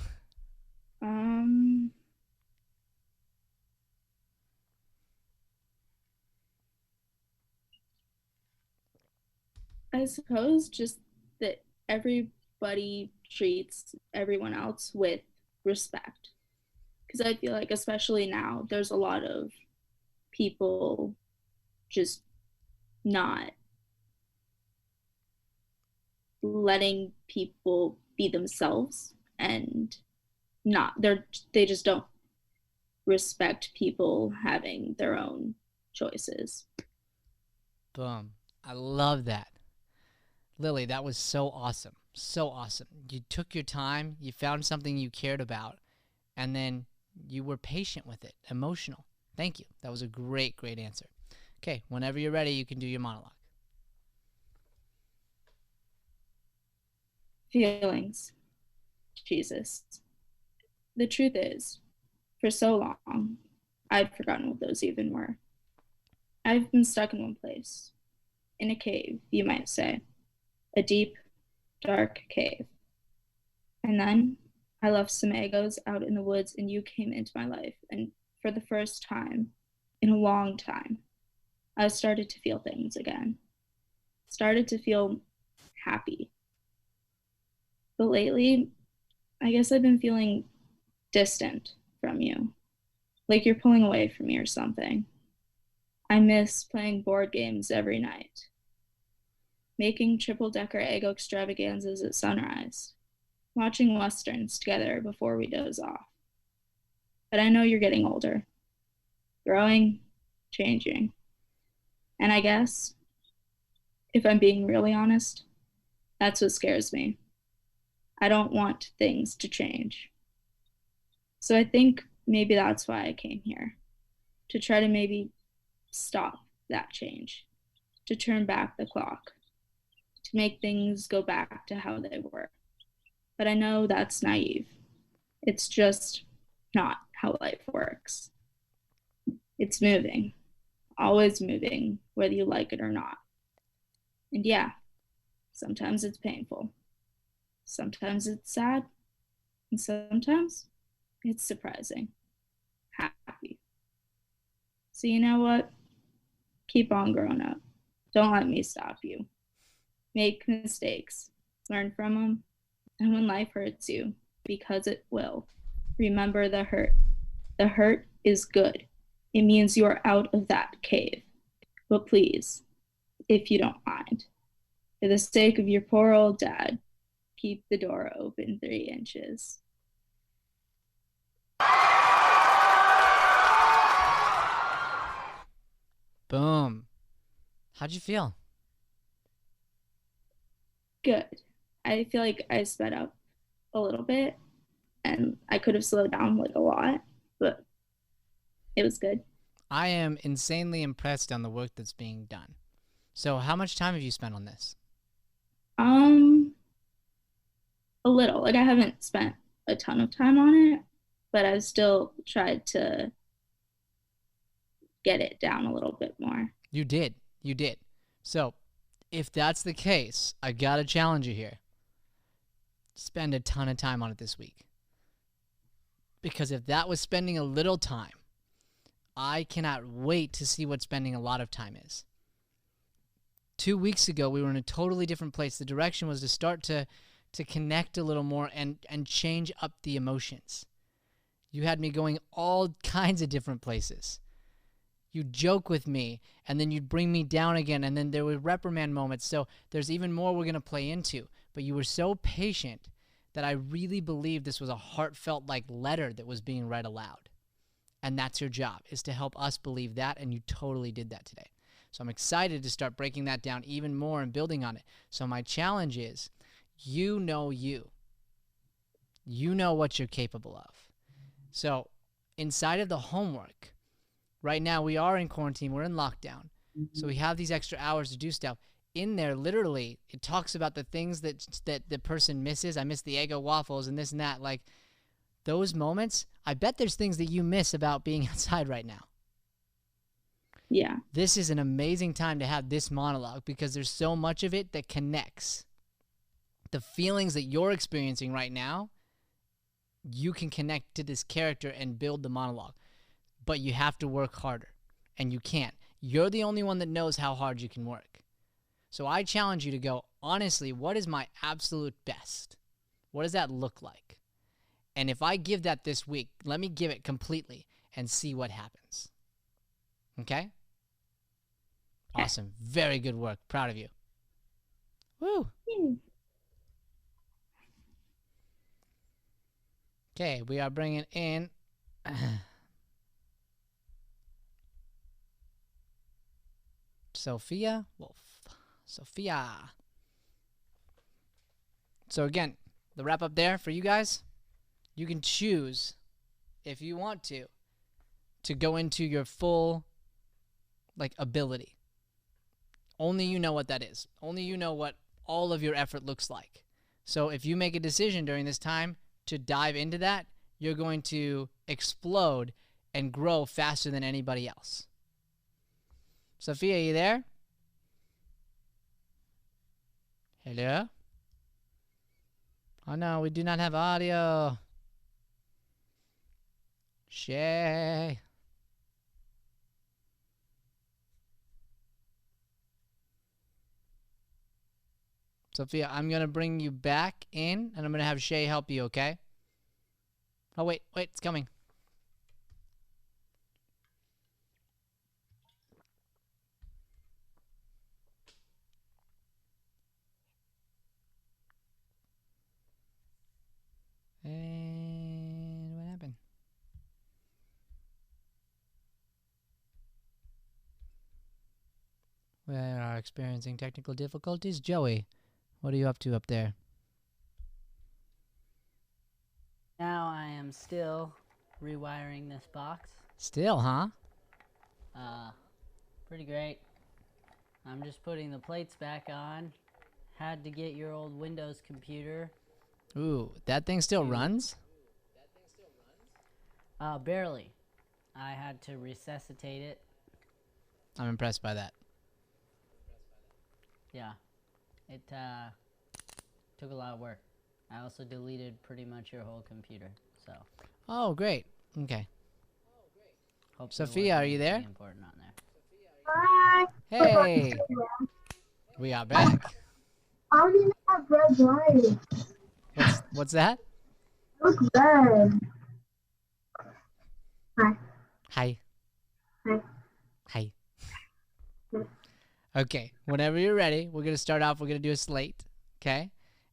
I suppose just that everybody treats everyone else with respect. Because I feel like, especially now, there's a lot of people just not letting people be themselves and they just don't respect people having their own choices. Boom. I love that. Lily, that was so awesome. So awesome. You took your time, you found something you cared about, and then you were patient with it, emotional. Thank you. That was a great, great answer. Okay, whenever you're ready, you can do your monologue. Feelings. Jesus. The truth is, for so long, I'd forgotten what those even were. I've been stuck in one place, in a cave, you might say, a deep, dark cave. And then I left some egos out in the woods and you came into my life. And for the first time in a long time, I started to feel things again. Started to feel happy. But lately, I guess I've been feeling distant from you. Like you're pulling away from me or something. I miss playing board games every night. Making triple-decker Eggo extravaganzas at sunrise. Watching westerns together before we doze off. But I know you're getting older. Growing, changing. And I guess, if I'm being really honest, that's what scares me. I don't want things to change. So I think maybe that's why I came here. To try to maybe stop that change. To turn back the clock. To make things go back to how they were. But I know that's naive. It's just not how life works. It's moving, always moving, whether you like it or not. And yeah, sometimes it's painful. Sometimes it's sad. And sometimes it's surprising, happy. So you know what? Keep on growing up. Don't let me stop you. Make mistakes, learn from them. And when life hurts you, because it will, remember the hurt. The hurt is good. It means you are out of that cave. But please, if you don't mind, for the sake of your poor old dad, keep the door open 3 inches. Boom. How'd you feel? Good. I feel like I sped up a little bit and I could have slowed down like a lot, but it was good. I am insanely impressed on the work that's being done. So how much time have you spent on this? A little. Like I haven't spent a ton of time on it, but I've still tried to get it down a little bit more. You did. You did. So if that's the case, I gotta challenge you here. Spend a ton of time on it this week. Because if that was spending a little time, I cannot wait to see what spending a lot of time is. 2 weeks ago, we were in a totally different place. The direction was to start to connect a little more and change up the emotions. You had me going all kinds of different places. You'd joke with me, and then you'd bring me down again, and then there were reprimand moments. So there's even more we're going to play into. But you were so patient that I really believed this was a heartfelt like letter that was being read aloud. And that's your job, is to help us believe that, and you totally did that today. So I'm excited to start breaking that down even more and building on it. So my challenge is, you know you. You know what you're capable of. So inside of the homework, right now we are in quarantine, we're in lockdown. So we have these extra hours to do stuff. In there, literally, it talks about the things that the person misses. I miss the Eggo waffles and this and that. Like, those moments, I bet there's things that you miss about being outside right now. Yeah. This is an amazing time to have this monologue because there's so much of it that connects. The feelings that you're experiencing right now, you can connect to this character and build the monologue. But you have to work harder, and you can't. You're the only one that knows how hard you can work. So I challenge you to go, honestly, what is my absolute best? What does that look like? And if I give that this week, let me give it completely and see what happens. Okay? Awesome. Very good work. Proud of you. Woo. Okay, we are bringing in Sophia Wolf. Sophia. So again, the wrap up there for you guys, you can choose if you want to go into your full like ability. Only you know what that is. Only you know what all of your effort looks like. So if you make a decision during this time to dive into that, you're going to explode and grow faster than anybody else. Sophia, are you there? Hello? Oh no, we do not have audio. Shay. Sophia, I'm going to bring you back in, and I'm going to have Shay help you, okay? Oh, wait, it's coming. And what happened? We are experiencing technical difficulties. Joey, what are you up to up there? Now I am still rewiring this box. Still, huh? Pretty great. I'm just putting the plates back on. Had to get your old Windows computer. Ooh, that thing still runs? Barely. I had to resuscitate it. I'm impressed by that. Yeah. It took a lot of work. I also deleted pretty much your whole computer, so. Oh, great. Okay. Hope Sophia, are you there? Important on there. Hi. Hey! We are back. I don't even have red lights. What's that? Look red. Hi. Hi. Hi. Hi. Hi. Okay, whenever you're ready, we're going to start off. We're going to do a slate, okay?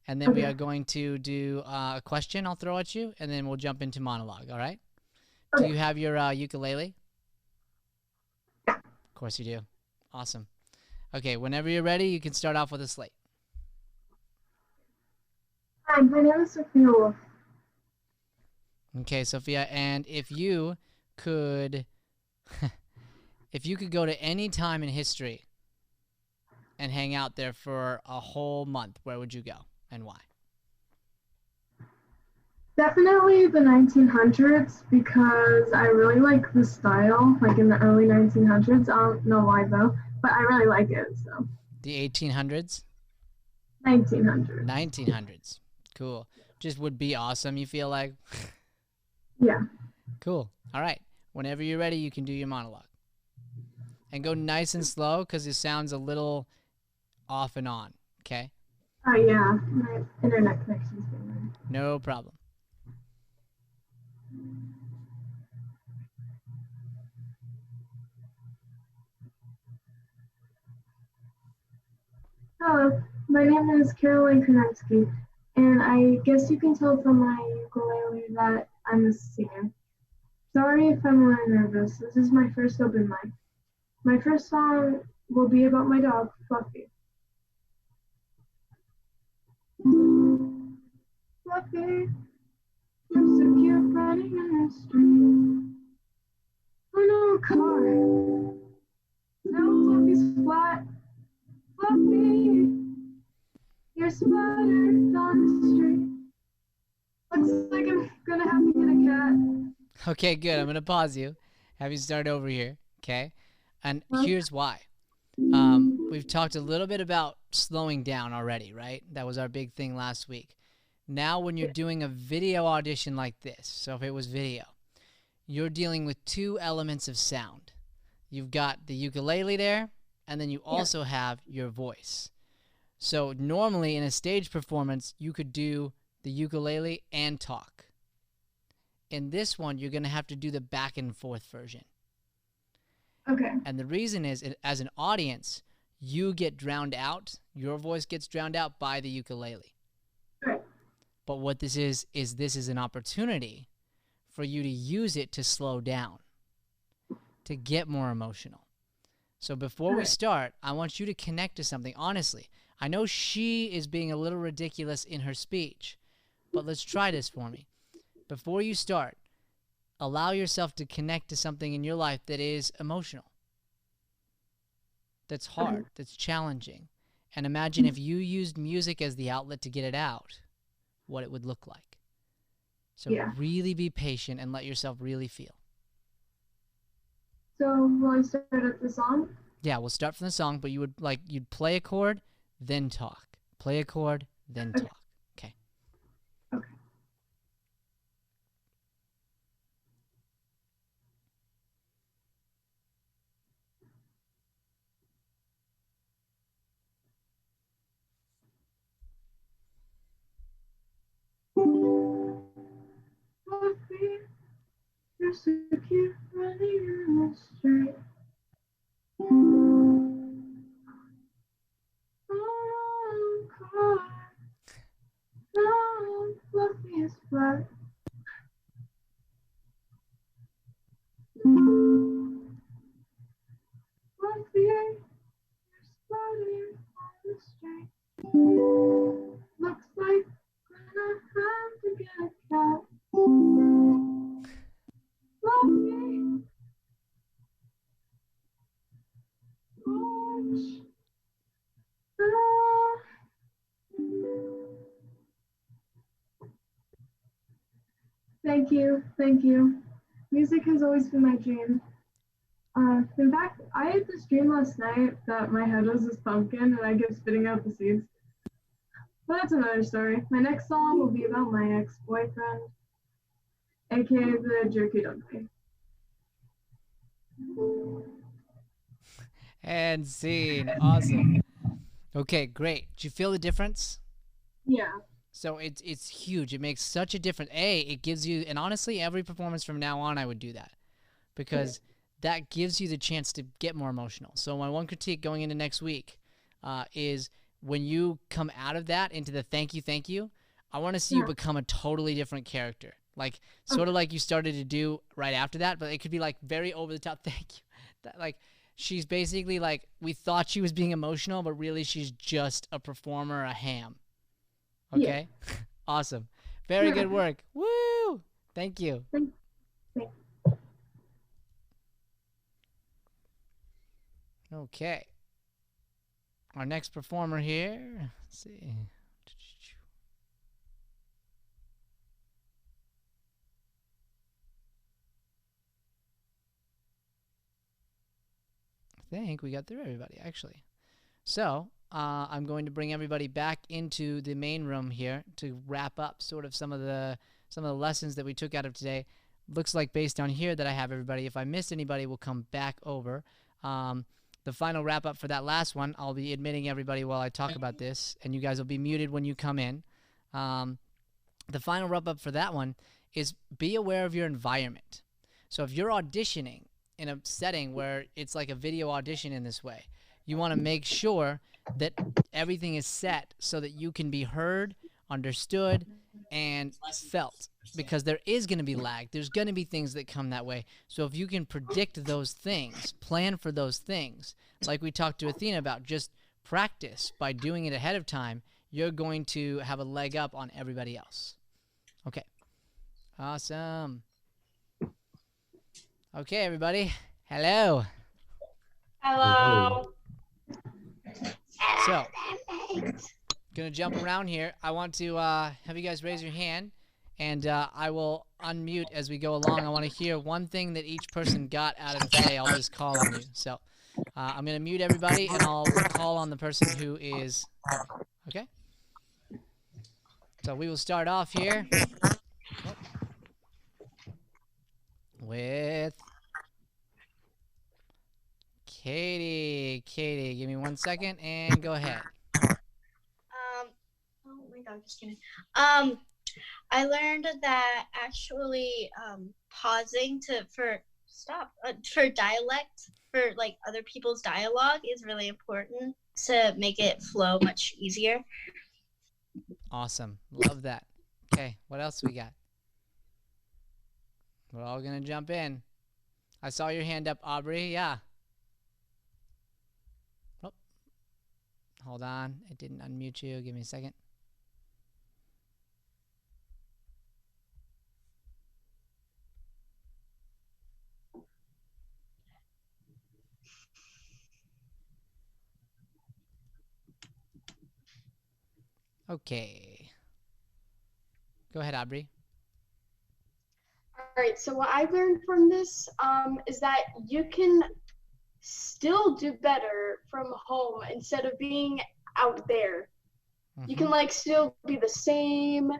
And then we Okay. are going to do a question I'll throw at you, and then we'll jump into monologue, all right? Okay. Do you have your ukulele? Yeah. Of course you do. Awesome. Okay, whenever you're ready, you can start off with a slate. Hi, my name is Sophia Wolf. Okay, Sophia, and if you could go to any time in history and hang out there for a whole month, where would you go and why? Definitely the 1900s because I really like the style, like in the early 1900s. I don't know why though, but I really like it, so. The 1800s? 1900s. 1900s. Cool. Just would be awesome, you feel like? Yeah. Cool. All right. Whenever you're ready, you can do your monologue. And go nice and slow because it sounds a little off and on, okay? Oh yeah, my internet connection's been weird. No problem. Hello, my name is Caroline Kornetsky, and I guess you can tell from my ukulele that I'm a singer. Sorry if I'm a little nervous. This is my first open mic. My first song will be about my dog, Fluffy. Fluffy, you're so cute running in the street. Oh no, a car. Now Fluffy's flat. Fluffy, you're splattered on the street. Looks like I'm gonna have to get a cat. Okay, good. I'm going to pause you. Have you start over here, okay? And here's why. We've talked a little bit about slowing down already, right? That was our big thing last week. Now when you're doing a video audition like this, so if it was video, you're dealing with two elements of sound. You've got the ukulele there, and then you also have your voice. So normally in a stage performance, you could do the ukulele and talk. In this one, you're going to have to do the back and forth version. Okay. And the reason is, as an audience, you get drowned out. Your voice gets drowned out by the ukulele. Right. But what this is this is an opportunity for you to use it to slow down, to get more emotional. So before we start, I want you to connect to something. Honestly, I know she is being a little ridiculous in her speech, but let's try this for me. Before you start, allow yourself to connect to something in your life that is emotional, that's hard, that's challenging. And imagine if you used music as the outlet to get it out, what it would look like. So really be patient and let yourself really feel. So will I start at the song? Yeah, we'll start from the song, but you'd play a chord, then talk. Play a chord, then talk. Okay. Okay. Fluffy, you're so cute, running in the street. Oh, car, oh, Fluffy is black. Fluffy, you're spotting on the street. Looks like gonna have to get a cat. Fluffy, watch. Ah. Thank you, thank you. Music has always been my dream. In fact, I had this dream last night that my head was this pumpkin and I kept spitting out the seeds. But that's another story. My next song will be about my ex-boyfriend, aka the jerky donkey. And scene. Awesome. Okay, great. Did you feel the difference? Yeah. So it's huge. It makes such a difference. It gives you, and honestly, every performance from now on, I would do that, because that gives you the chance to get more emotional. So my one critique going into next week is when you come out of that into the thank you, I want to see you become a totally different character. Like sort of like you started to do right after that, but it could be like very over the top. Thank you. Like she's basically like, we thought she was being emotional, but really she's just a performer, a ham. Okay? Yeah. Awesome. Very good work. Woo! Thank you. Okay. Our next performer here. Let's see. I think we got through everybody, actually. So, I'm going to bring everybody back into the main room here to wrap up sort of some of the lessons that we took out of today. Looks like based on here that I have everybody. If I missed anybody, we'll come back over. The final wrap up for that last one, I'll be admitting everybody while I talk about this, and you guys will be muted when you come in. The final wrap up for that one is be aware of your environment. So if you're auditioning in a setting where it's like a video audition in this way, you want to make sure that everything is set so that you can be heard, understood, and felt, because there is going to be lag. There's going to be things that come that way. So if you can predict those things, plan for those things, like we talked to Athena about, just practice by doing it ahead of time, you're going to have a leg up on everybody else. Okay. Awesome. Okay, everybody. Hello. Hello. So, gonna jump around here. I want to have you guys raise your hand, and I will unmute as we go along. I want to hear one thing that each person got out of today. I'll just call on you. So, I'm gonna mute everybody, and I'll call on the person who is. Okay. So we will start off here with Katie. Katie, give me 1 second and go ahead. Oh my god, just kidding. I learned that actually pausing for dialect, for like other people's dialogue, is really important to make it flow much easier. Awesome. Love that. Okay, what else we got? We're all going to jump in. I saw your hand up, Aubrey. Yeah. Oh, hold on. It didn't unmute you. Give me a second. Okay. Go ahead, Aubrey. All right, so what I've learned from this is that you can still do better from home instead of being out there. You can like still be the same,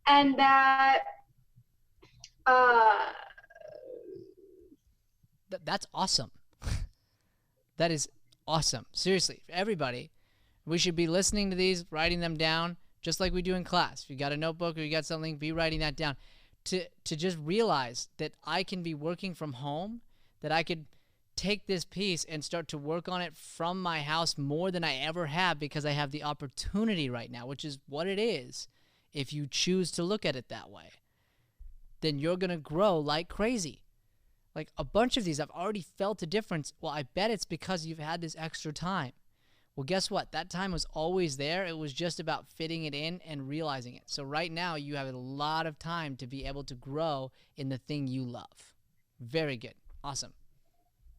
and that That's awesome. That is awesome. Seriously, everybody, we should be listening to these, writing them down, just like we do in class. If you got a notebook or you got something, be writing that down. To just realize that I can be working from home, that I could take this piece and start to work on it from my house more than I ever have because I have the opportunity right now, which is what it is. If you choose to look at it that way, then you're going to grow like crazy. Like a bunch of these, I've already felt a difference. Well, I bet it's because you've had this extra time. Well, guess what? That time was always there. It was just about fitting it in and realizing it. So right now, you have a lot of time to be able to grow in the thing you love. Very good. Awesome.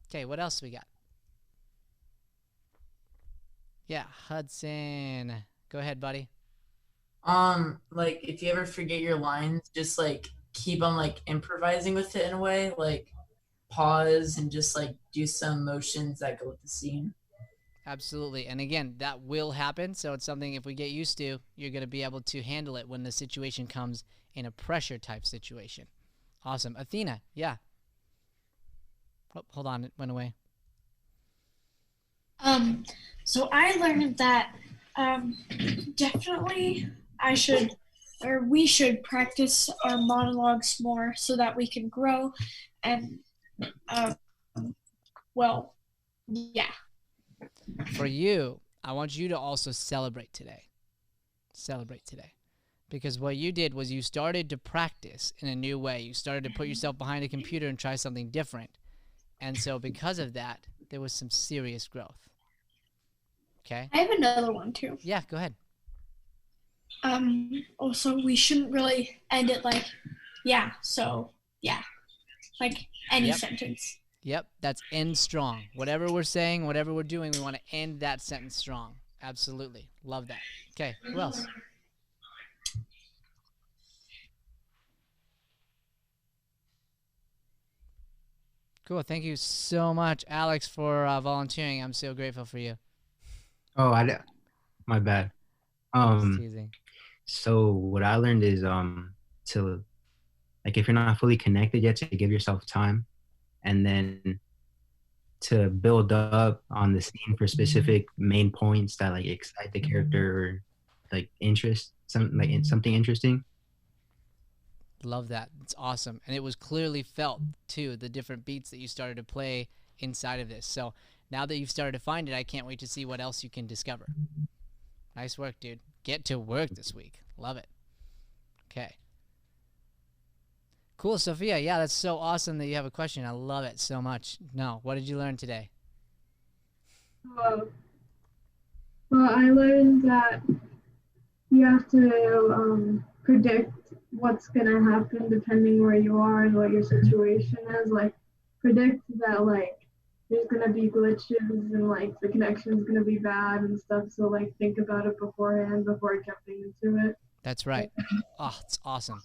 Okay, what else we got? Yeah, Hudson. Go ahead, buddy. Like if you ever forget your lines, just like keep on like improvising with it in a way, like pause and just like do some motions that go with the scene. Absolutely. And again, that will happen. So it's something if we get used to, you're going to be able to handle it when the situation comes in a pressure type situation. Awesome. Athena, yeah. Oh, hold on, it went away. So I learned that definitely we should practice our monologues more so that we can grow and well, yeah. For you, I want you to also celebrate today. Celebrate today. Because what you did was you started to practice in a new way. You started to put yourself behind a computer and try something different. And so because of that, there was some serious growth. Okay? I have another one too. Yeah, go ahead. Also, we shouldn't really end it like, yeah, so, yeah. Like any sentence. Yep, that's end strong. Whatever we're saying, whatever we're doing, we want to end that sentence strong. Absolutely. Love that. Okay, who else? Cool. Thank you so much, Alex, for volunteering. I'm so grateful for you. Oh, my bad. Just teasing. So what I learned is to like if you're not fully connected yet, to give yourself time, and then to build up on the scene for specific main points that like excite the character or like something interesting. Love that. It's awesome. And it was clearly felt, too, the different beats that you started to play inside of this. So now that you've started to find it, I can't wait to see what else you can discover. Nice work, dude. Get to work this week. Love it. Okay. Cool, Sophia. Yeah, that's so awesome that you have a question. I love it so much. No, what did you learn today? Well, I learned that you have to predict what's going to happen depending where you are and what your situation is. Like, predict that, like, there's going to be glitches and, like, the connection's going to be bad and stuff. So, like, think about it beforehand before jumping into it. That's right. Oh, it's awesome.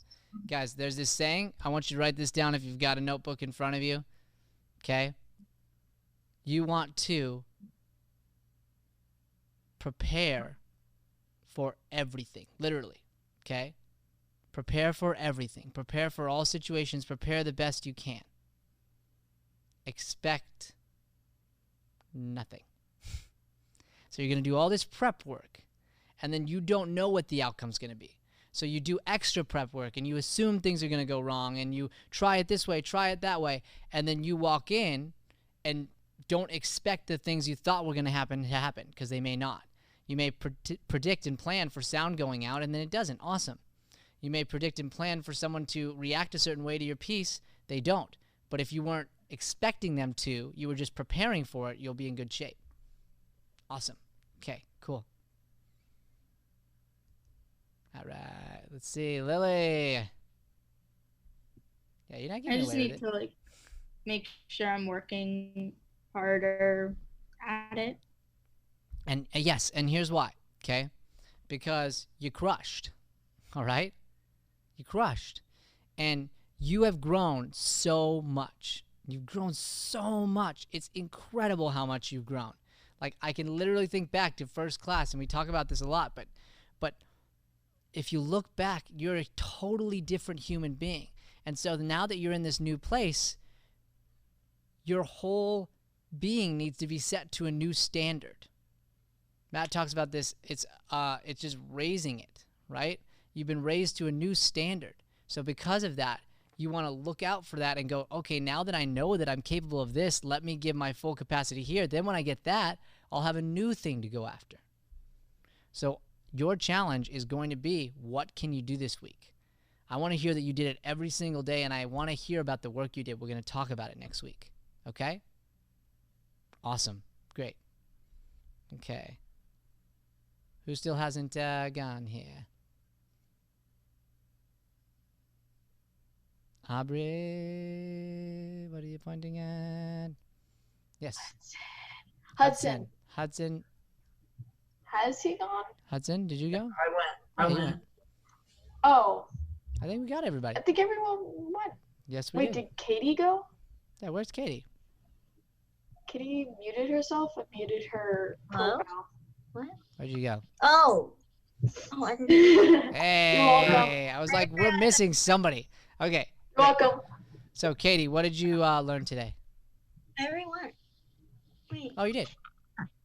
Guys, there's this saying. I want you to write this down if you've got a notebook in front of you. Okay? You want to prepare for everything, literally. Okay? Prepare for everything. Prepare for all situations. Prepare the best you can. Expect nothing. So you're going to do all this prep work, and then you don't know what the outcome's going to be. So you do extra prep work, and you assume things are going to go wrong, and you try it this way, try it that way, and then you walk in and don't expect the things you thought were going to happen, because they may not. You may predict and plan for sound going out, and then it doesn't. Awesome. You may predict and plan for someone to react a certain way to your piece. They don't. But if you weren't expecting them to, you were just preparing for it, you'll be in good shape. Awesome. Okay, cool. All right, let's see, Lily. Yeah, you're not I getting just away with need it. to like make sure I'm working harder at it. And yes, and here's why, okay? Because you crushed, all right? You crushed. And you have grown so much. You've grown so much. It's incredible how much you've grown. Like, I can literally think back to first class, and we talk about this a lot, but if you look back, you're a totally different human being. And so now that you're in this new place, your whole being needs to be set to a new standard. Matt talks about this. It's just raising it, right? You've been raised to a new standard. So because of that, you want to look out for that and go, okay, now that I know that I'm capable of this, let me give my full capacity here. Then when I get that, I'll have a new thing to go after. So your challenge is going to be, what can you do this week? I want to hear that you did it every single day, and I want to hear about the work you did. We're going to talk about it next week. Okay? Awesome. Great. Okay. Who still hasn't gone here? Aubrey, what are you pointing at? Yes. Hudson. Hudson. Has he gone? Hudson, did you go? I you went. Oh, I think we got everybody. I think everyone went. Yes, we Wait, did. did Katie go? Yeah, where's Katie? Katie muted herself and muted her Hello? profile. What? Where'd you go? Oh, I didn't. Hey, I was like, we're missing somebody. Okay. You're welcome. So, Katie, what did you learn today? Everyone. Wait. Oh, you did?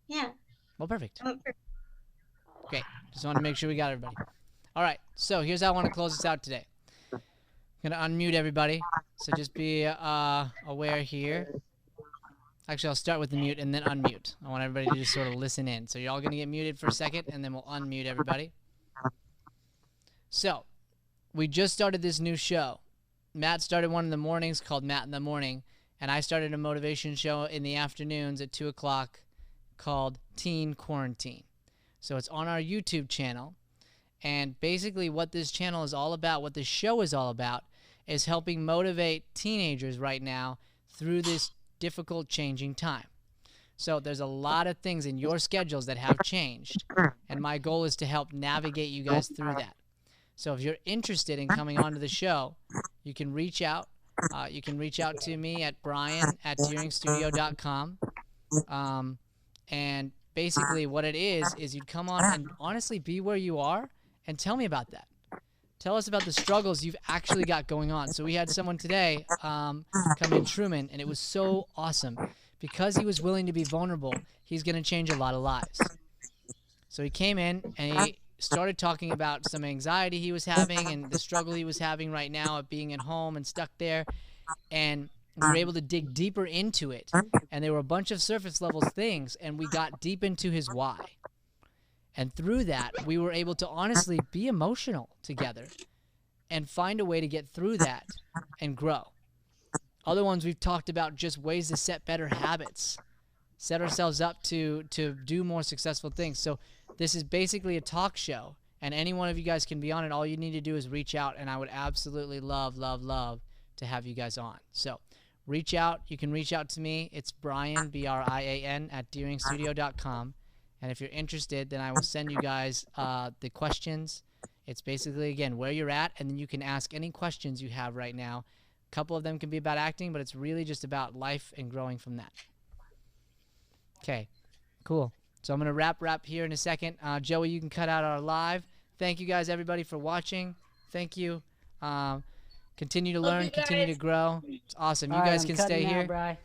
Yeah. Well, perfect. I went for- Great. Just wanted to make sure we got everybody. All right. So here's how I want to close this out today. I'm going to unmute everybody. So just be aware here. Actually, I'll start with the mute and then unmute. I want everybody to just sort of listen in. So you're all going to get muted for a second, and then we'll unmute everybody. So we just started this new show. Matt started one in the mornings called Matt in the Morning, and I started a motivation show in the afternoons at 2 o'clock called Teen Quarantine. So it's on our YouTube channel, and basically what this channel is all about, what this show is all about, is helping motivate teenagers right now through this difficult changing time. So there's a lot of things in your schedules that have changed, and my goal is to help navigate you guys through that. So if you're interested in coming onto the show, you can reach out. You can reach out to me at brian@deeringstudio.com. And basically what it is you'd come on and honestly be where you are and tell me about that. Tell us about the struggles you've actually got going on. So we had someone today come in, Truman, and it was so awesome. Because he was willing to be vulnerable, he's going to change a lot of lives. So he came in and he started talking about some anxiety he was having and the struggle he was having right now of being at home and stuck there. And we were able to dig deeper into it. And there were a bunch of surface level things, and we got deep into his why. And through that, we were able to honestly be emotional together and find a way to get through that and grow. Other ones we've talked about just ways to set better habits, set ourselves up to do more successful things. So this is basically a talk show, and any one of you guys can be on it. All you need to do is reach out, and I would absolutely love to have you guys on. So reach out. You can reach out to me. It's Brian, BRIAN, @deeringstudio.com. And if you're interested, then I will send you guys the questions. It's basically, again, where you're at, and then you can ask any questions you have right now. A couple of them can be about acting, but it's really just about life and growing from that. Okay, cool. So I'm going to wrap here in a second. Joey, you can cut out our live. Thank you guys, everybody, for watching. Thank you. Continue to learn, continue to grow. It's awesome. You guys can stay here.